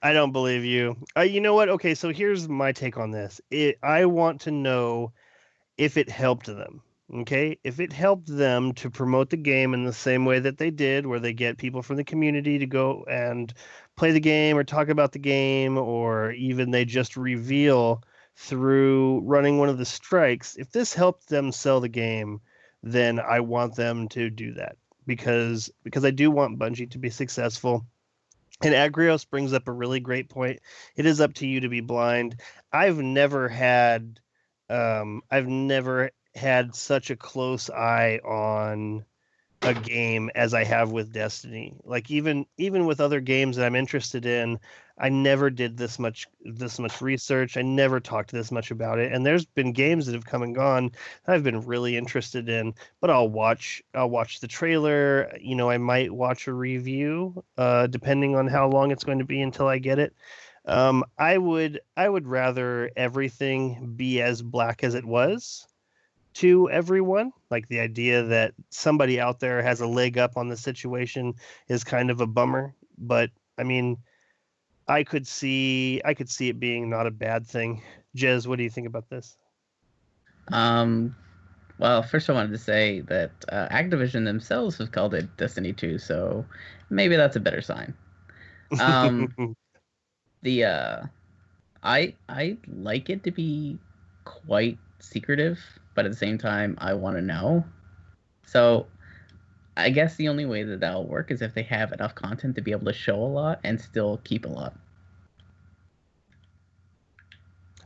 I don't believe you. You know what? Okay, so here's my take on this. I want to know if it helped them. Okay, if it helped them to promote the game in the same way that they did, where they get people from the community to go and play the game or talk about the game, or even they just reveal through running one of the strikes. If this helped them sell the game, then I want them to do that, because I do want Bungie to be successful. And Agrios brings up a really great point. It is up to you to be blind. I've never had such a close eye on a game as I have with Destiny. Like even with other games that I'm interested in, I never did this much research. I never talked this much about it. And there's been games that have come and gone that I've been really interested in, but I'll watch the trailer. You know, I might watch a review, depending on how long it's going to be until I get it. I would rather everything be as black as it was to everyone. Like, the idea that somebody out there has a leg up on the situation is kind of a bummer. But I mean, I could see it being not a bad thing. Jez, what do you think about this? Well, first I wanted to say that Activision themselves have called it Destiny 2, so maybe that's a better sign. I like it to be quite secretive, but at the same time, I want to know. So I guess the only way that that'll work is if they have enough content to be able to show a lot and still keep a lot.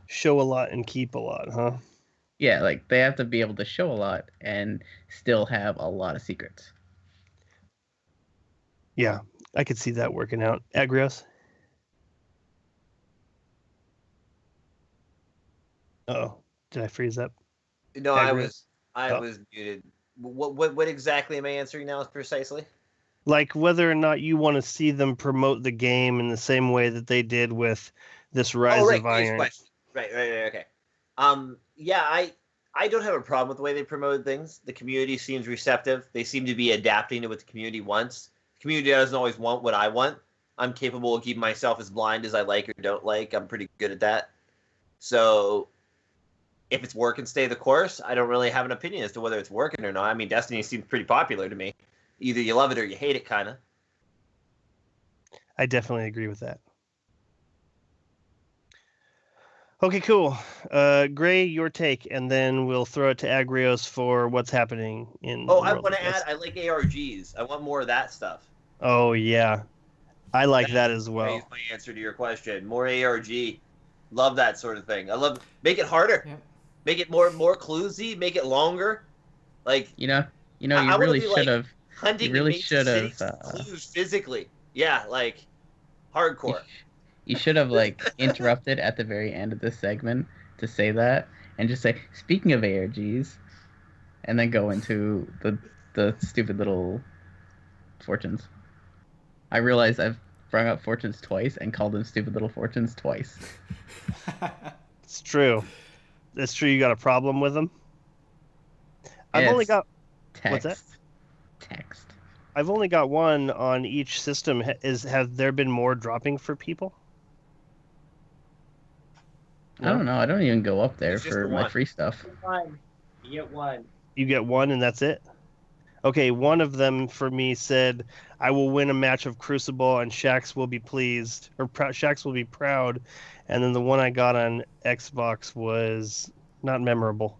Show a lot and keep a lot, huh? Yeah, like they have to be able to show a lot and still have a lot of secrets. Yeah, I could see that working out. Agrios? Oh, did I freeze up? No, Agrios? I Oh. was muted. What exactly am I answering now precisely? Like whether or not you want to see them promote the game in the same way that they did with this Rise of Iron. Question. Right, okay. Yeah, I don't have a problem with the way they promoted things. The community seems receptive. They seem to be adapting to what the community wants. The community doesn't always want what I want. I'm capable of keeping myself as blind as I like or don't like. I'm pretty good at that. So if it's working, stay the course. I don't really have an opinion as to whether it's working or not. I mean, Destiny seems pretty popular to me. Either you love it or you hate it, kind of. I definitely agree with that. Okay, cool. Gray, your take, and then we'll throw it to Agrios for what's happening in. Oh, I want to add, I like ARGs. I want more of that stuff. Oh yeah, I like that as well. That's my answer to your question. More ARG. Love that sort of thing. I love make it harder. Yep. Make it more cluesy. Make it longer. Like you really should have. Hunting. You really should have clues physically. Yeah, like hardcore. You should have like interrupted at the very end of this segment to say that and just say, speaking of ARGs, and then go into the stupid little fortunes. I realize I've brought up fortunes twice and called them stupid little fortunes twice. It's true. It's true. You got a problem with them? I've It's only got text. What's that? Text. I've only got one on each system. Have there been more dropping for people? I don't know. I don't even go up there It's just for the my one. free stuff. You get one. You get one and that's it? Okay, one of them for me said, I will win a match of Crucible and Shax will be pleased, or Shax will be proud. And then the one I got on Xbox was not memorable.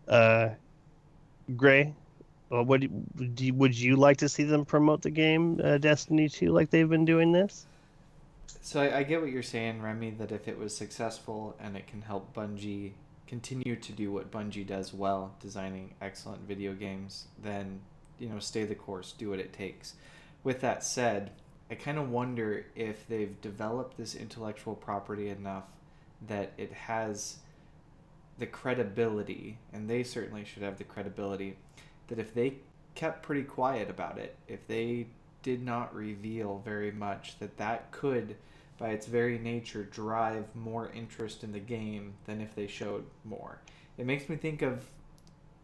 Gray, would you like to see them promote the game Destiny 2 like they've been doing this? So I get what you're saying, Remy, that if it was successful and it can help Bungie continue to do what Bungie does well, designing excellent video games, then, stay the course, do what it takes. With that said, I kind of wonder if they've developed this intellectual property enough that it has the credibility, and they certainly should have the credibility, that if they kept pretty quiet about it, if they did not reveal very much, that could, by its very nature, drive more interest in the game than if they showed more. It makes me think of,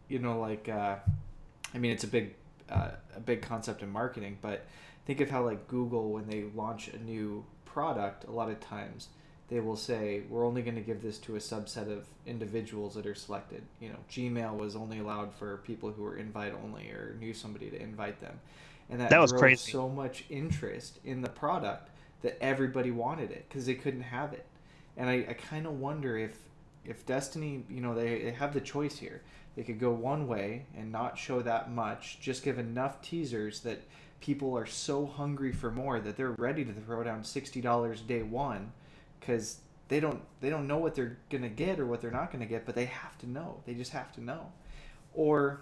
it's a big concept in marketing, but think of how like Google, when they launch a new product, a lot of times they will say, we're only going to give this to a subset of individuals that are selected. Gmail was only allowed for people who were invite only or knew somebody to invite them. And that was drove crazy. So much interest in the product that everybody wanted it because they couldn't have it. And I kind of wonder if Destiny, they have the choice here. They could go one way and not show that much, just give enough teasers that people are so hungry for more that they're ready to throw down $60 day one because they don't know what they're going to get or what they're not going to get, but they have to know. They just have to know. Or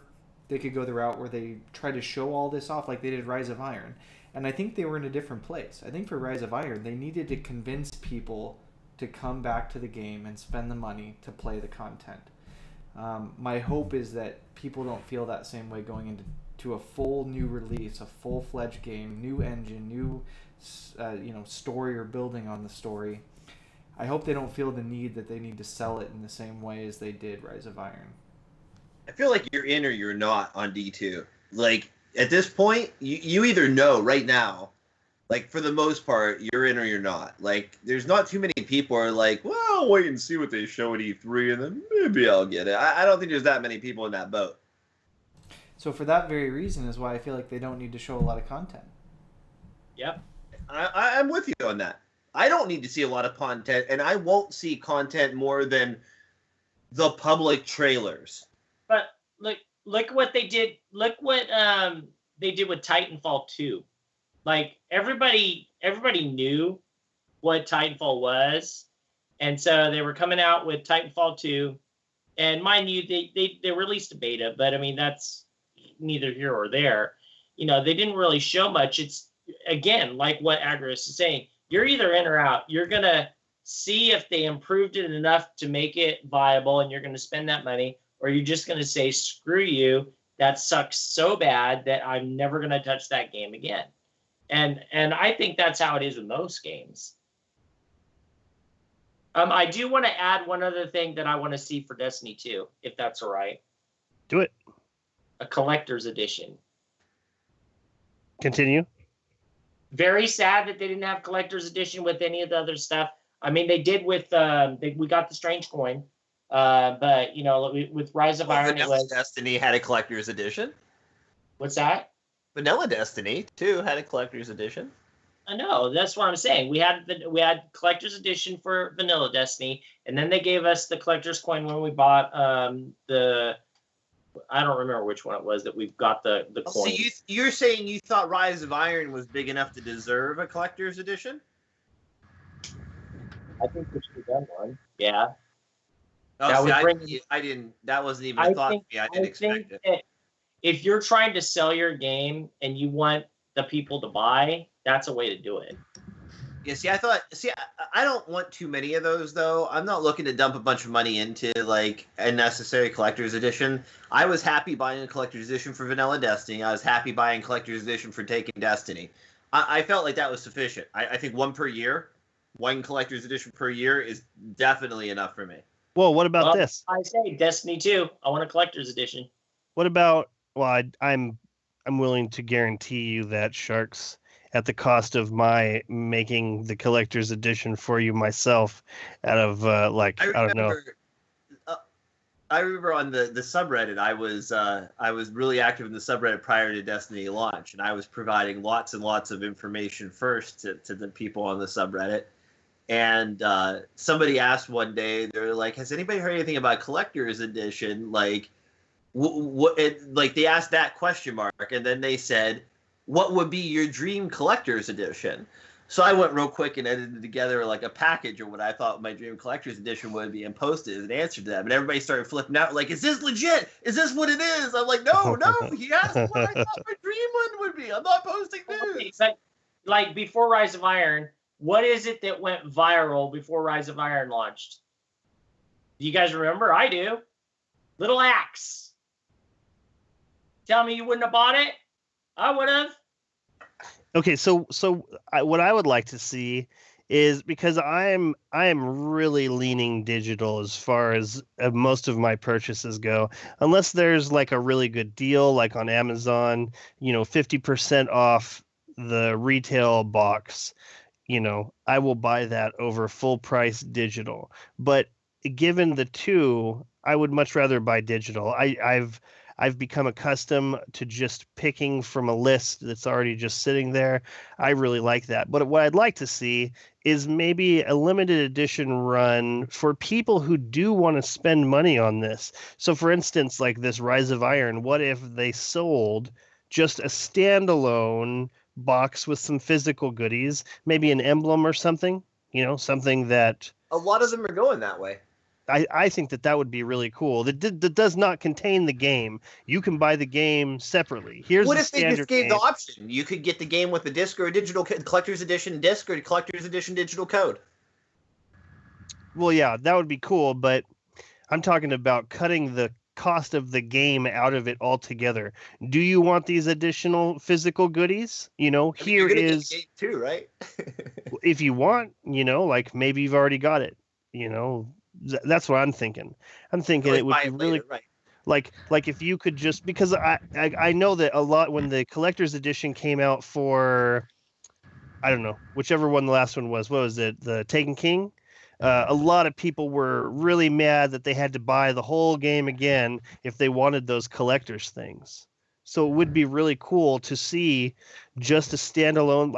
they could go the route where they try to show all this off like they did Rise of Iron. And I think they were in a different place. I think for Rise of Iron, they needed to convince people to come back to the game and spend the money to play the content. My hope is that people don't feel that same way going into a full new release, a full-fledged game, new engine, new story or building on the story. I hope they don't feel the need that they need to sell it in the same way as they did Rise of Iron. I feel like you're in or you're not on D2. Like, at this point, you either know right now Like, for the most part, you're in or you're not. Like, there's not too many people are like, well, I'll wait and see what they show at E3, and then maybe I'll get it. I don't think there's that many people in that boat. So for that very reason is why I feel like they don't need to show a lot of content. Yep. I'm with you on that. I don't need to see a lot of content, and I won't see content more than the public trailers. But look what they did. Look what they did with Titanfall 2. Like, everybody knew what Titanfall was, and so they were coming out with Titanfall 2. And mind you, they released a beta, but I mean, that's neither here or there. You know, they didn't really show much. It's, again, like what Agris is saying, you're either in or out. You're going to see if they improved it enough to make it viable, and you're going to spend that money, or you're just going to say, screw you, that sucks so bad that I'm never going to touch that game again. And I think that's how it is with most games. I do want to add one other thing that I want to see for Destiny 2, if that's all right. Do it. A collector's edition. Continue. Very sad that they didn't have collector's edition with any of the other stuff. I mean, they did with we got the Strange Coin, but you know, with Rise of Iron, Vanilla Destiny had a collector's edition. What's that? Vanilla Destiny too had a collector's edition. I know, that's what I'm saying. We had collector's edition for Vanilla Destiny, and then they gave us the collector's coin when we bought the. I don't remember which one it was that we've got the coin. So you're saying you thought Rise of Iron was big enough to deserve a collector's edition? I think we should have done one. Yeah. Oh, I didn't. That wasn't even a thought to me. I didn't expect it. If you're trying to sell your game and you want the people to buy, that's a way to do it. Yeah, I don't want too many of those, though. I'm not looking to dump a bunch of money into, like, a necessary collector's edition. I was happy buying a collector's edition for Vanilla Destiny. I was happy buying collector's edition for Taken Destiny. I felt like that was sufficient. I think one collector's edition per year is definitely enough for me. Well, what about this? I say Destiny 2. I want a collector's edition. What about? Well, I'm willing to guarantee you that, Sharks, at the cost of my making the collector's edition for you myself, out of I don't know. I remember on the subreddit, I was really active in the subreddit prior to Destiny launch, and I was providing lots and lots of information first to the people on the subreddit. And somebody asked one day, they're like, "Has anybody heard anything about collector's edition?" Like, like they asked that question mark, and then they said, "What would be your dream collector's edition?" So I went real quick and edited together like a package of what I thought my dream collector's edition would be and posted as an answer to that. And everybody started flipping out like, "Is this legit? Is this what it is?" I'm like, no, he asked what I thought my dream one would be. I'm not posting news. Like before Rise of Iron, what is it that went viral before Rise of Iron launched? Do you guys remember? I do. Little Axe. Tell me you wouldn't have bought it? I would have. Okay, so what I would like to see is, because I am really leaning digital as far as most of my purchases go, unless there's like a really good deal, like on Amazon, 50% off the retail box, I will buy that over full price digital. But given the two, I would much rather buy digital. I've become accustomed to just picking from a list that's already just sitting there. I really like that. But what I'd like to see is maybe a limited edition run for people who do want to spend money on this. So for instance, like this Rise of Iron, what if they sold just a standalone box with some physical goodies, maybe an emblem or something, something that... A lot of them are going that way. I think that would be really cool. That does not contain the game. You can buy the game separately. Here's what the if they just gave the option? You could get the game with the disc or a digital collector's edition disc or collector's edition digital code. Well, yeah, that would be cool, but I'm talking about cutting the cost of the game out of it altogether. Do you want these additional physical goodies? Here is the game too, right? If you want, like maybe you've already got it. That's what I'm thinking. I'm thinking it would be really right. Like if you could just, because I know that a lot when the collector's edition came out for I don't know, whichever one the last one was. What was it? The Taken King? A lot of people were really mad that they had to buy the whole game again if they wanted those collector's things. So it would be really cool to see just a standalone,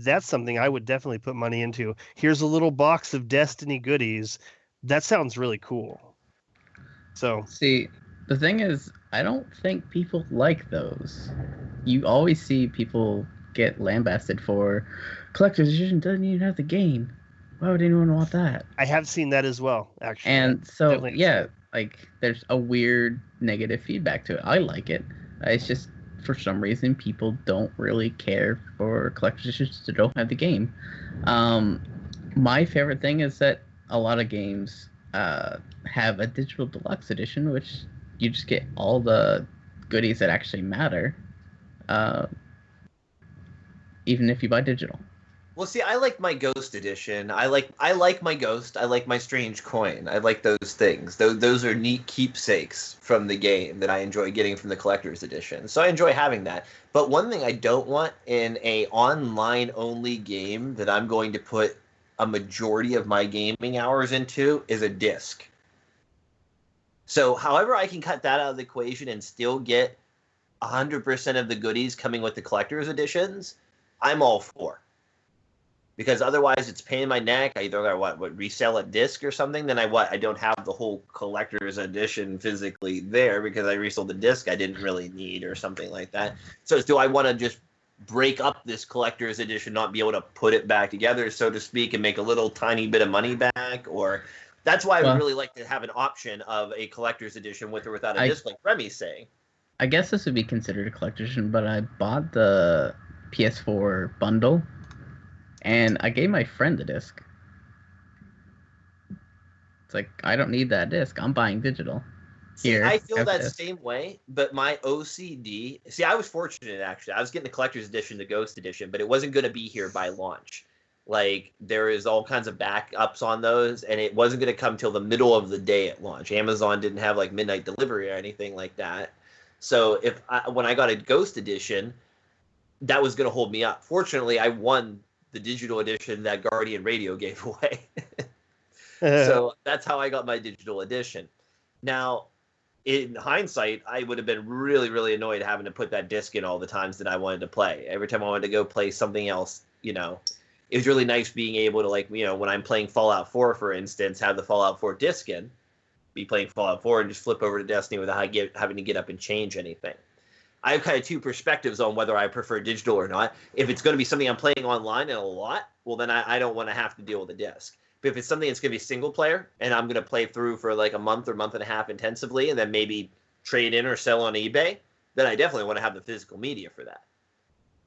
that's something I would definitely put money into. Here's a little box of Destiny goodies. That sounds really cool. So see, the thing is, I don't think people like those. You always see people get lambasted for collector's edition doesn't even have the game. Why would anyone want that? I have seen that as well, actually. And so, yeah, like there's a weird negative feedback to it. I like it. It's just for some reason people don't really care for collector's editions that don't have the game. My favorite thing is that a lot of games have a digital deluxe edition, which you just get all the goodies that actually matter, even if you buy digital. Well, see, I like my Ghost edition. I like my Ghost. I like my Strange Coin. I like those things. Those are neat keepsakes from the game that I enjoy getting from the collector's edition. So I enjoy having that. But one thing I don't want in a online-only game that I'm going to put a majority of my gaming hours into is a disc. So however I can cut that out of the equation and still get 100% of the goodies coming with the collector's editions, I'm all for. Because otherwise it's a pain in my neck. I either got resell a disc or something, then I don't have the whole collector's edition physically there because I resold the disc I didn't really need or something like that. So do I want to just break up this collector's edition, not be able to put it back together, so to speak, and make a little tiny bit of money back? Or that's why I would really like to have an option of a collector's edition with or without a disc, like Remy's saying. I guess this would be considered a collector's edition, but I bought the PS4 bundle, and I gave my friend the disc. It's like, I don't need that disc. I'm buying digital. Here, I feel that same way, but my OCD... See, I was fortunate, actually. I was getting the collector's edition, the Ghost edition, but it wasn't going to be here by launch. Like, there is all kinds of backups on those, and it wasn't going to come till the middle of the day at launch. Amazon didn't have, like, midnight delivery or anything like that. So when I got a Ghost edition, that was going to hold me up. Fortunately, I won the digital edition that Guardian Radio gave away. So that's how I got my digital edition. Now, in hindsight, I would have been really, really annoyed having to put that disc in all the times that I wanted to play. Every time I wanted to go play something else, it was really nice being able to, when I'm playing Fallout 4, for instance, have the Fallout 4 disc in, be playing Fallout 4 and just flip over to Destiny without having to get up and change anything. I have kind of two perspectives on whether I prefer digital or not. If it's going to be something I'm playing online and a lot, well, then I don't want to have to deal with a disc. But if it's something that's going to be single player and I'm going to play through for like a month or month and a half intensively and then maybe trade in or sell on eBay, then I definitely want to have the physical media for that.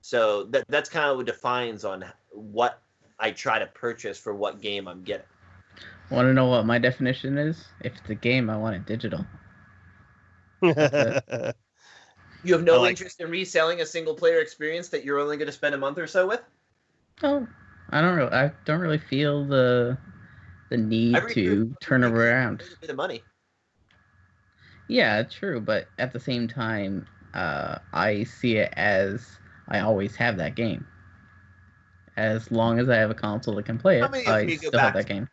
So that's kind of what defines on what I try to purchase for what game I'm getting. Want to know what my definition is? If it's a game, I want it digital. You have no interest in reselling a single player experience that you're only going to spend a month or so with? Oh, I don't really feel the need to turn it around. A bit of money. Yeah, true, but at the same time, I see it as I always have that game. As long as I have a console that can play it, I still have that game.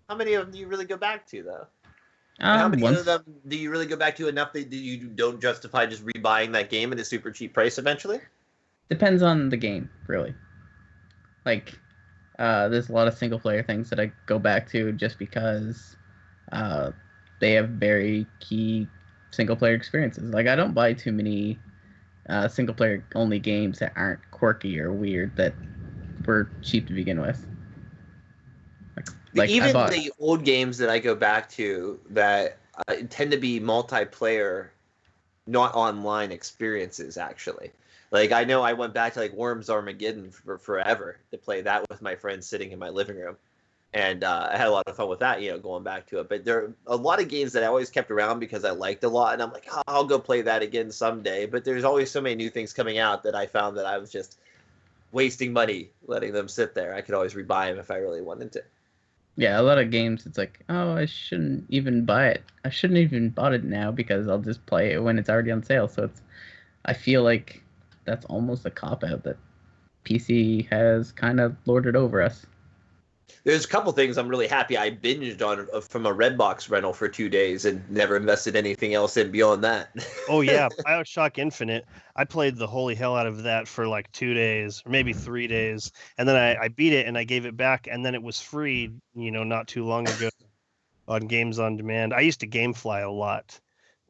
How many of them do you really go back to, though? How many of them do you really go back to enough that you don't justify just rebuying that game at a super cheap price eventually? Depends on the game, really. Like, there's a lot of single-player things that I go back to just because they have very key single-player experiences. Like, I don't buy too many single-player only games that aren't quirky or weird that were cheap to begin with. Even the old games that I go back to that tend to be multiplayer, not online experiences, actually. Like, I know I went back to, like, Worms Armageddon for forever to play that with my friends sitting in my living room. And I had a lot of fun with that, going back to it. But there are a lot of games that I always kept around because I liked a lot. And I'm like, I'll go play that again someday. But there's always so many new things coming out that I found that I was just wasting money letting them sit there. I could always rebuy them if I really wanted to. Yeah, a lot of games, it's like, I shouldn't even buy it. I shouldn't even bought it now because I'll just play it when it's already on sale. So I feel like that's almost a cop-out that PC has kind of lorded over us. There's a couple things I'm really happy I binged on from a Redbox rental for 2 days and never invested anything else in beyond that. Oh yeah, BioShock Infinite. I played the holy hell out of that for like 2 days, or maybe 3 days, and then I beat it and I gave it back, and then it was free, not too long ago on Games on Demand. I used to GameFly a lot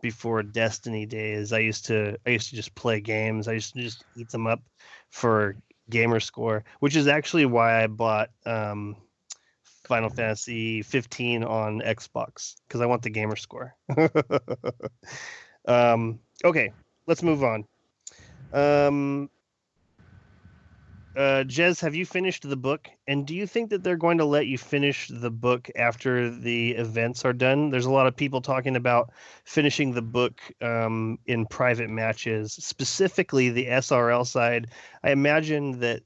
before Destiny days. I used to just play games. I used to just eat them up for gamer score, which is actually why I bought Final Fantasy 15 on Xbox, because I want the gamer score. Okay, let's move on. Jez, have you finished the book? And do you think that they're going to let you finish the book after the events are done? There's a lot of people talking about finishing the book in private matches, specifically the SRL side. I imagine that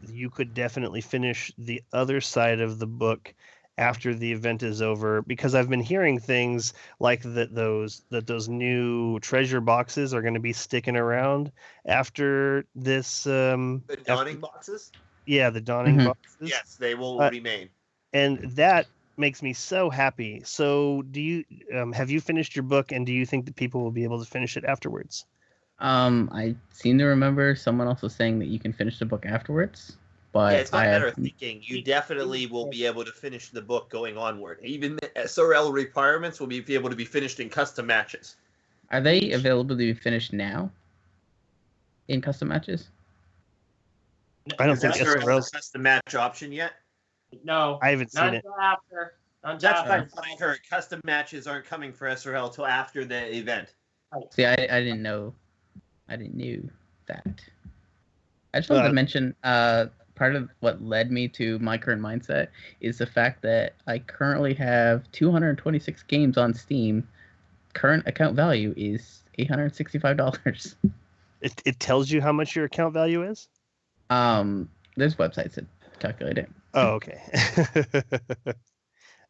you could definitely finish the other side of the book after the event is over, because I've been hearing things like that those new treasure boxes are going to be sticking around after this. The dawning boxes? Yeah, the dawning boxes. Yes, they will remain. And that makes me so happy. So do you have you finished your book, and do you think that people will be able to finish it afterwards? I seem to remember someone also saying that you can finish the book afterwards, but yeah, it's not a matter of thinking. You definitely will be able to finish the book going onward. Even the SRL requirements will be able to be finished in custom matches. Are they available to be finished now in custom matches? I don't think SRL's custom match option yet. No, I haven't seen it. After. That's what I heard. Custom matches aren't coming for SRL till after the event. See, I didn't know. I didn't know that. I just wanted to mention part of what led me to my current mindset is the fact that I currently have 226 games on Steam. Current account value is $865. It tells you how much your account value is? There's websites that calculate it. Oh, okay.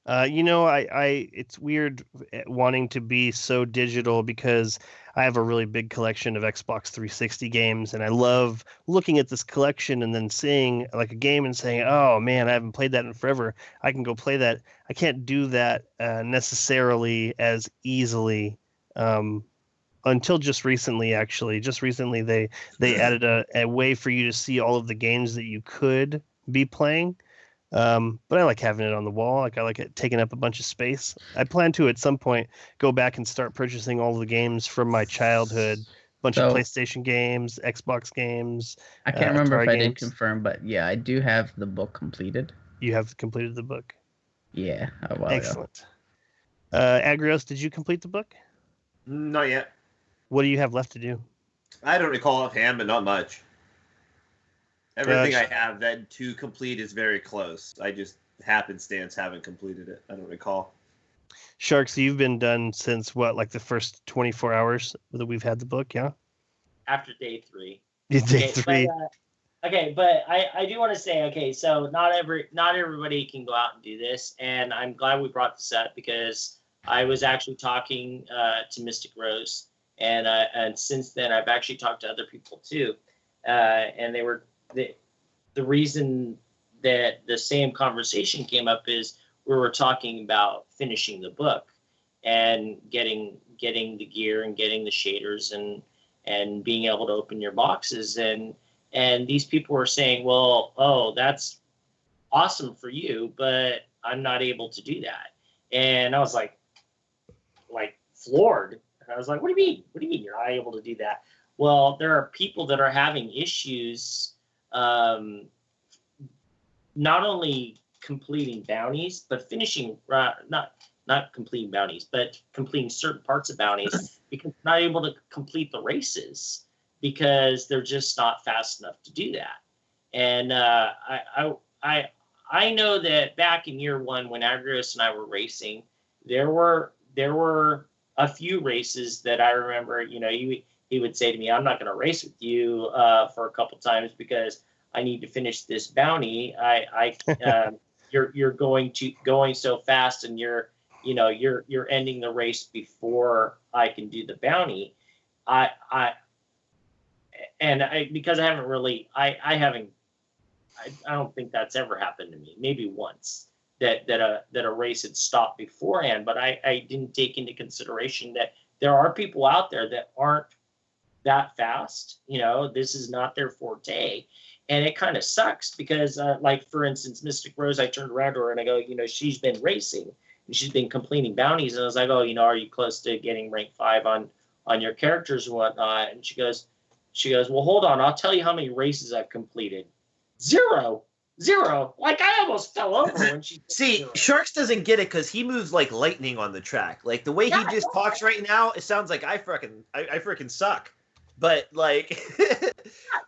It's weird wanting to be so digital, because I have a really big collection of Xbox 360 games, and I love looking at this collection and then seeing like a game and saying, oh man, I haven't played that in forever. I can go play that. I can't do that necessarily as easily until just recently, actually. Just recently they added a way for you to see all of the games that you could be playing. But I like having it on the wall. I like it taking up a bunch of space. I plan to at some point go back and start purchasing all the games from my childhood. Bunch of PlayStation games, Xbox games. I can't remember if I did confirm, but yeah, I do have the book completed. You have completed the book? Yeah, a while Excellent. Agrios, did you complete the book? Not yet. What do you have left to do? I don't recall offhand, but not much. Everything I have that to complete is very close. I just happenstance haven't completed it. I don't recall. Sharks, you've been done since what, like the first 24 hours that we've had the book, yeah? After day 3. Day 3. But I do want to say, so not everybody can go out and do this, and I'm glad we brought this up, because I was actually talking to Mystic Rose, and since then I've actually talked to other people too, and they were. The reason that the same conversation came up is we were talking about finishing the book and getting the gear and getting the shaders and being able to open your boxes, and these people were saying, well, oh, that's awesome for you, but I'm not able to do that. And I was like floored. And I was like, what do you mean you're not able to do that? Well, there are people that are having issues not only completing bounties, but finishing not completing bounties, but completing certain parts of bounties because they're not able to complete the races because they're just not fast enough to do that. And I know that back in year 1 when Agrios and I were racing, there were a few races that I remember. He would say to me, I'm not going to race with you for a couple times because I need to finish this bounty. You're going so fast, and you're ending the race before I can do the bounty. and because I haven't really, I don't think that's ever happened to me. Maybe once that a race had stopped beforehand, but I didn't take into consideration that there are people out there that aren't that fast. This is not their forte. And it kind of sucks because, like, for instance, Mystic Rose, I turned around to her and I go, she's been racing and she's been completing bounties. And I was like, oh, are you close to getting rank 5 on your characters and whatnot? And she goes, well, hold on. I'll tell you how many races I've completed. Zero. Like, I almost fell over when she See, zero. Sharks doesn't get it because he moves like lightning on the track. Like, the way he just talks right now, it sounds like I freaking suck. But, like,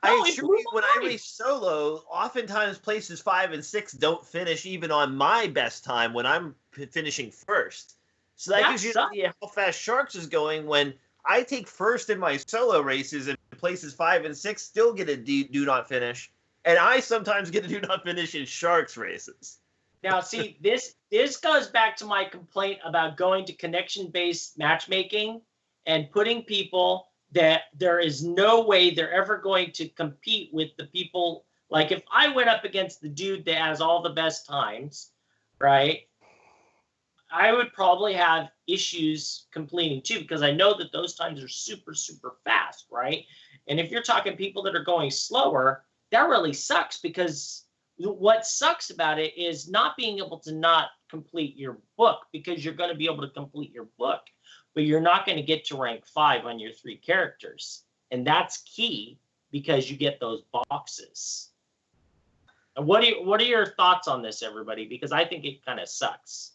I assure you, when I race solo, oftentimes places 5 and 6 don't finish even on my best time when I'm finishing first. So that gives you an idea how fast Sharks is going when I take first in my solo races and places 5 and 6 still get a do not finish. And I sometimes get a do not finish in Sharks races. Now, see, this goes back to my complaint about going to connection-based matchmaking and putting people that there is no way they're ever going to compete with the people. Like, if I went up against the dude that has all the best times, right, I would probably have issues completing too, because I know that those times are super, super fast, right? And if you're talking people that are going slower, that really sucks, because what sucks about it is not being able to not complete your book, because you're going to be able to complete your book, but you're not going to get to rank 5 on your 3 characters. And that's key, because you get those boxes. And what are your thoughts on this, everybody? Because I think it kind of sucks.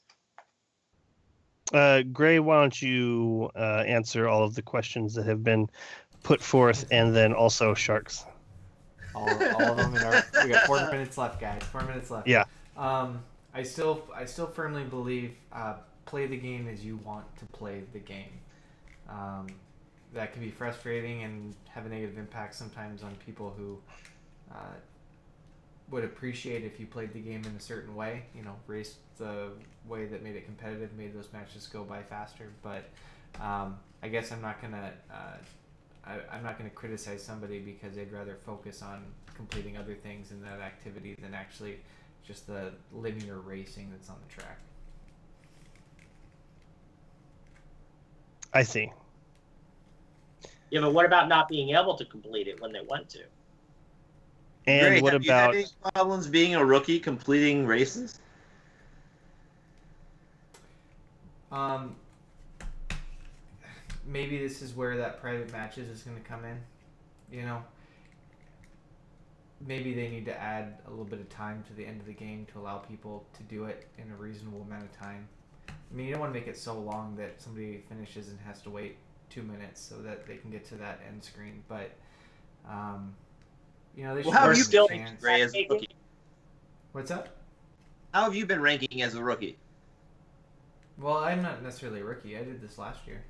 Gray, why don't you answer all of the questions that have been put forth, and then also Sharks. All of them we got 4 minutes left, guys. 4 minutes left. Yeah. I still firmly believe play the game as you want to play the game. That can be frustrating and have a negative impact sometimes on people who would appreciate if you played the game in a certain way. Raced the way that made it competitive, made those matches go by faster. But I guess I'm not gonna criticize somebody because they'd rather focus on completing other things in that activity than actually just the linear racing that's on the track. I see. Yeah, but what about not being able to complete it when they want to? And Great. what Have about you had any problems being a rookie completing races? Maybe this is where that private matches is going to come in. Maybe they need to add a little bit of time to the end of the game to allow people to do it in a reasonable amount of time. I mean, you don't want to make it so long that somebody finishes and has to wait 2 minutes so that they can get to that end screen. But, they should how have give you them a been chance. Ray, as a rookie? What's up? How have you been ranking as a rookie? Well, I'm not necessarily a rookie. I did this last year.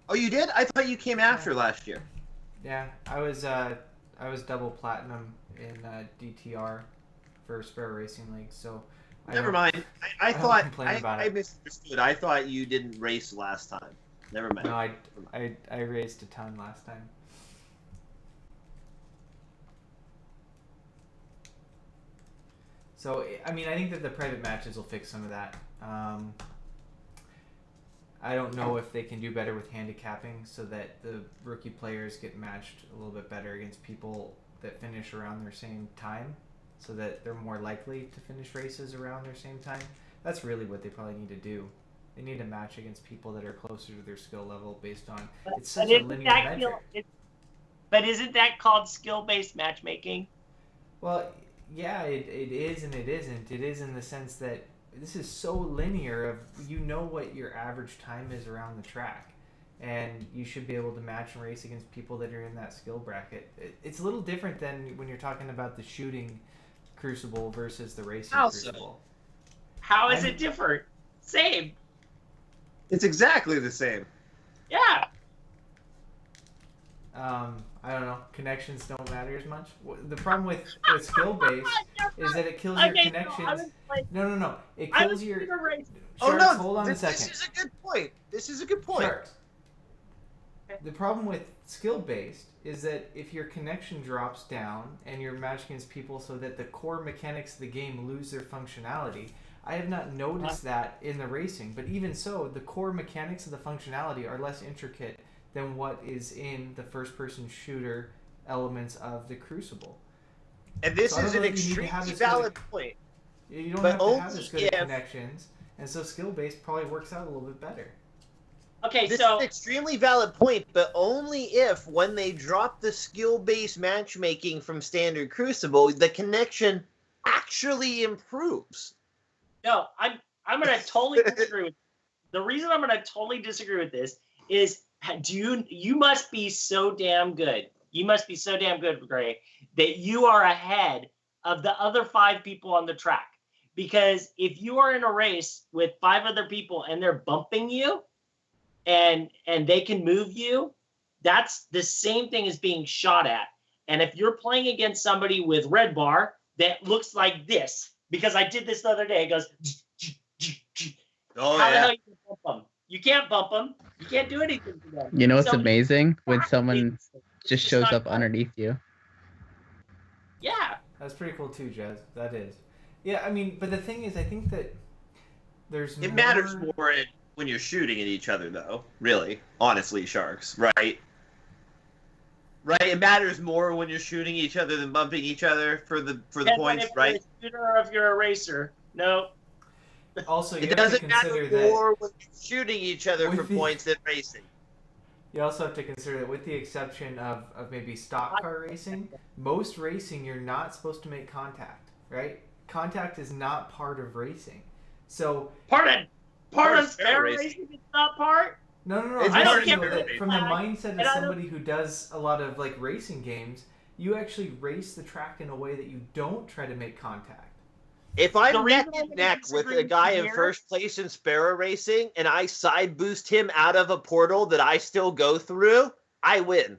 Oh, you did? I thought you came after last year. Yeah, I was double platinum in DTR for Sparrow Racing League. So Never mind. I don't thought complain about I it. misunderstood. I thought you didn't race last time. Never mind. No, I raced a ton last time. So, I mean, I think that the private matches will fix some of that. I don't know if they can do better with handicapping so that the rookie players get matched a little bit better against people that finish around their same time so that they're more likely to finish races around their same time. That's really what they probably need to do. They need to match against people that are closer to their skill level based on... It's such a linear metric. But isn't that called skill-based matchmaking? Well, yeah, it is and it isn't. It is in the sense that this is so linear of what your average time is around the track, and you should be able to match and race against people that are in that skill bracket. It's a little different than when you're talking about the shooting crucible versus the racing crucible. How is it different? Same. It's exactly the same. Yeah. I don't know. Connections don't matter as much. The problem with skill based is that it kills your connections. No. It kills your. Oh Sharks, no! hold on a second. This is a good point. Sharks. The problem with skill-based is that if your connection drops down and you're matched against people so that the core mechanics of the game lose their functionality, I have not noticed that in the racing. But even so, the core mechanics of the functionality are less intricate than what is in the first-person shooter elements of the Crucible. And this is an extremely valid point. You don't have to have as good connections, and so skill-based probably works out a little bit better. Okay, this is an extremely valid point, but only if when they drop the skill-based matchmaking from standard Crucible, the connection actually improves. No, I'm going to totally disagree with. The reason I'm going to totally disagree with this is you must be so damn good. You must be so damn good, Gray, that you are ahead of the other 5 people on the track. Because if you are in a race with 5 other people and they're bumping you, and they can move you, that's the same thing as being shot at. And if you're playing against somebody with red bar that looks like this, because I did this the other day, it goes, how the hell you can bump them? You can't bump them. You can't do anything to them. You know what's amazing? When someone just shows up underneath you. Yeah. That's pretty cool too, Jez. That is. Yeah, I mean, but the thing is, I think that there's It matters more when you're shooting at each other, though. Really, honestly, Sharks, right? Right, it matters more when you're shooting each other than bumping each other for the points, right? If you're a shooter or if you're a racer, no. Also, you it have doesn't to consider matter more when you're shooting each other for points than racing. You also have to consider that with the exception of maybe stock car racing, most racing you're not supposed to make contact, right? Contact is not part of racing. So part of fair racing is not part? No. I don't care. From the mindset of somebody who does a lot of like racing games, you actually race the track in a way that you don't try to make contact. If I'm neck and neck with a guy in first place in Sparrow Racing and I side boost him out of a portal that I still go through, I win.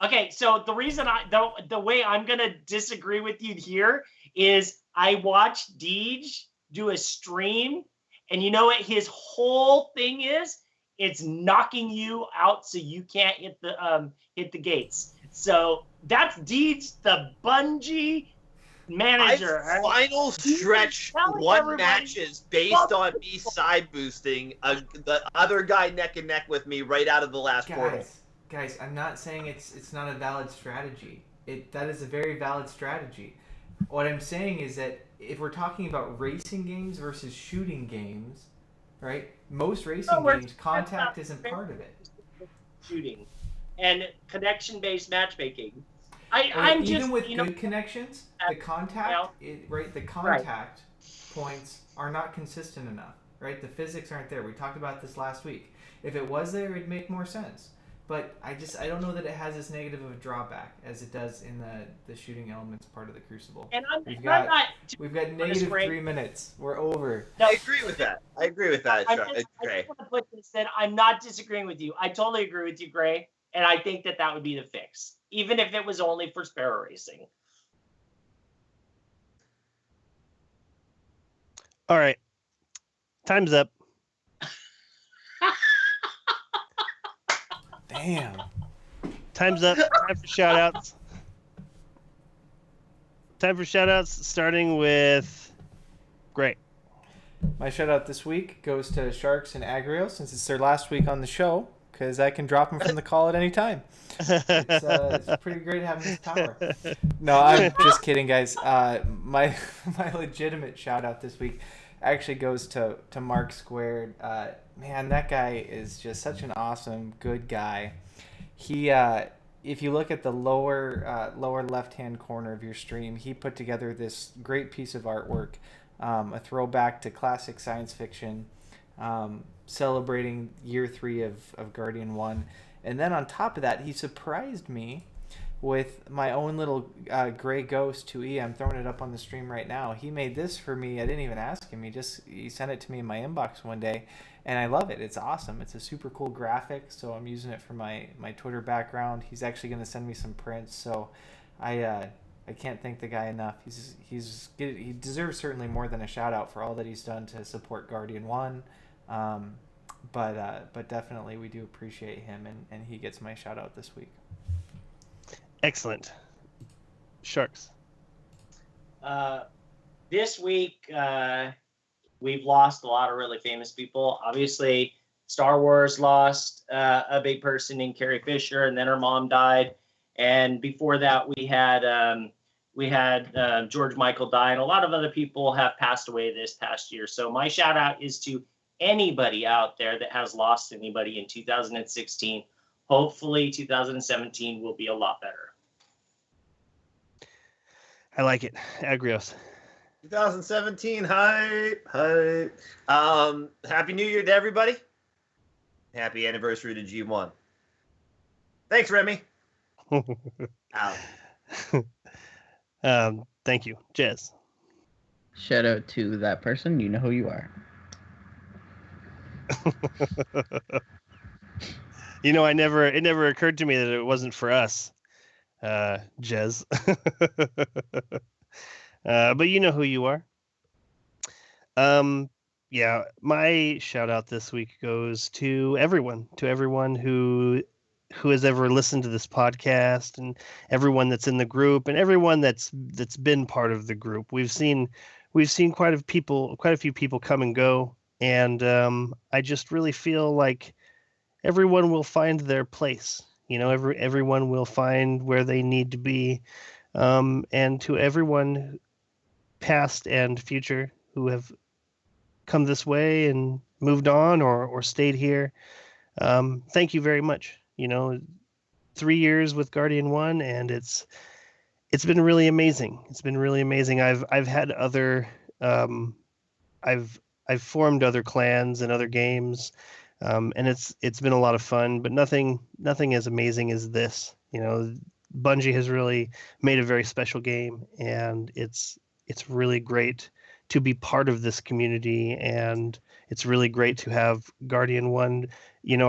Okay, so the reason the way I'm gonna disagree with you here is I watched Deej do a stream, and you know what his whole thing is? It's knocking you out so you can't hit the gates. So that's Deej, the Bungie manager. I final stretch one matches based on me side boosting the other guy neck and neck with me right out of the last portal. Guys, I'm not saying it's not a valid strategy. That is a very valid strategy. What I'm saying is that if we're talking about racing games versus shooting games, right? Most racing games, contact isn't part of it. Shooting and connection-based matchmaking. Even with good connections, the contact, the contact points are not consistent enough, right? The physics aren't there. We talked about this last week. If it was there, it'd make more sense. But I don't know that it has as negative of a drawback as it does in the shooting elements part of the Crucible. And we've got negative 3 minutes. We're over. No, I agree with that. I just want to put this in. I'm not disagreeing with you. I totally agree with you, Gray. And I think that would be the fix, even if it was only for Sparrow Racing. All right. Time's up. Damn. Time's up. Time for shout-outs. Starting with Gray. My shout-out this week goes to Sharks and Agrio, since it's their last week on the show, because I can drop them from the call at any time. It's pretty great having this power. No, I'm just kidding, guys. My legitimate shout-out this week actually goes to Mark Squared. Man, that guy is just such an awesome, good guy. He, if you look at the lower left-hand corner of your stream, he put together this great piece of artwork, a throwback to classic science fiction, celebrating year 3 of Guardian 1. And then on top of that, he surprised me with my own little gray ghost 2E. I'm throwing it up on the stream right now. He made this for me. I didn't even ask him. He sent it to me in my inbox one day, and I love it. It's awesome. It's a super cool graphic, so I'm using it for my Twitter background. He's actually going to send me some prints, so I can't thank the guy enough. He deserves certainly more than a shout out for all that he's done to support Guardian 1. but definitely we do appreciate him, and he gets my shout out this week. Excellent. Sharks. This week, we've lost a lot of really famous people. Obviously, Star Wars lost a big person in Carrie Fisher, and then her mom died. And before that, we had George Michael die, and a lot of other people have passed away this past year. So my shout out is to anybody out there that has lost anybody in 2016. Hopefully 2017 will be a lot better. I like it. Agrios. 2017 hype. Happy New Year to everybody. Happy anniversary to G1. Thanks, Remy. Out. Thank you, Jez. Shout out to that person. You know who you are. You know, it never occurred to me that it wasn't for us, Jez. But you know who you are. Yeah, my shout out this week goes to everyone who has ever listened to this podcast, and everyone that's in the group, and everyone that's been part of the group. We've seen quite a few people come and go, and I just really feel like everyone will find their place. You know, everyone will find where they need to be, and to everyone, past and future, who have come this way and moved on or stayed here, thank you very much. You know, 3 years with Guardian 1, and it's been really amazing. It's been really amazing. I've had other I've formed other clans and other games, and it's been a lot of fun, but nothing as amazing as this. You know, Bungie has really made a very special game, and it's really great to be part of this community, and it's really great to have Guardian 1. You know,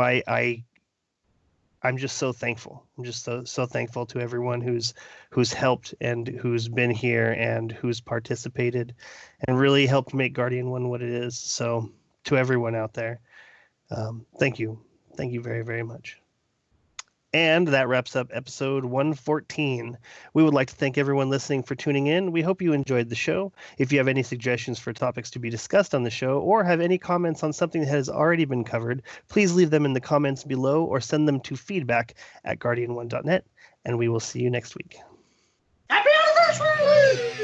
I'm just so thankful. I'm just so thankful to everyone who's helped and who's been here and who's participated and really helped make Guardian 1 what it is. So to everyone out there, thank you very, very much. And that wraps up episode 114. We would like to thank everyone listening for tuning in. We hope you enjoyed the show. If you have any suggestions for topics to be discussed on the show, or have any comments on something that has already been covered, please leave them in the comments below or send them to feedback@guardian1.net, and we will see you next week. Happy anniversary!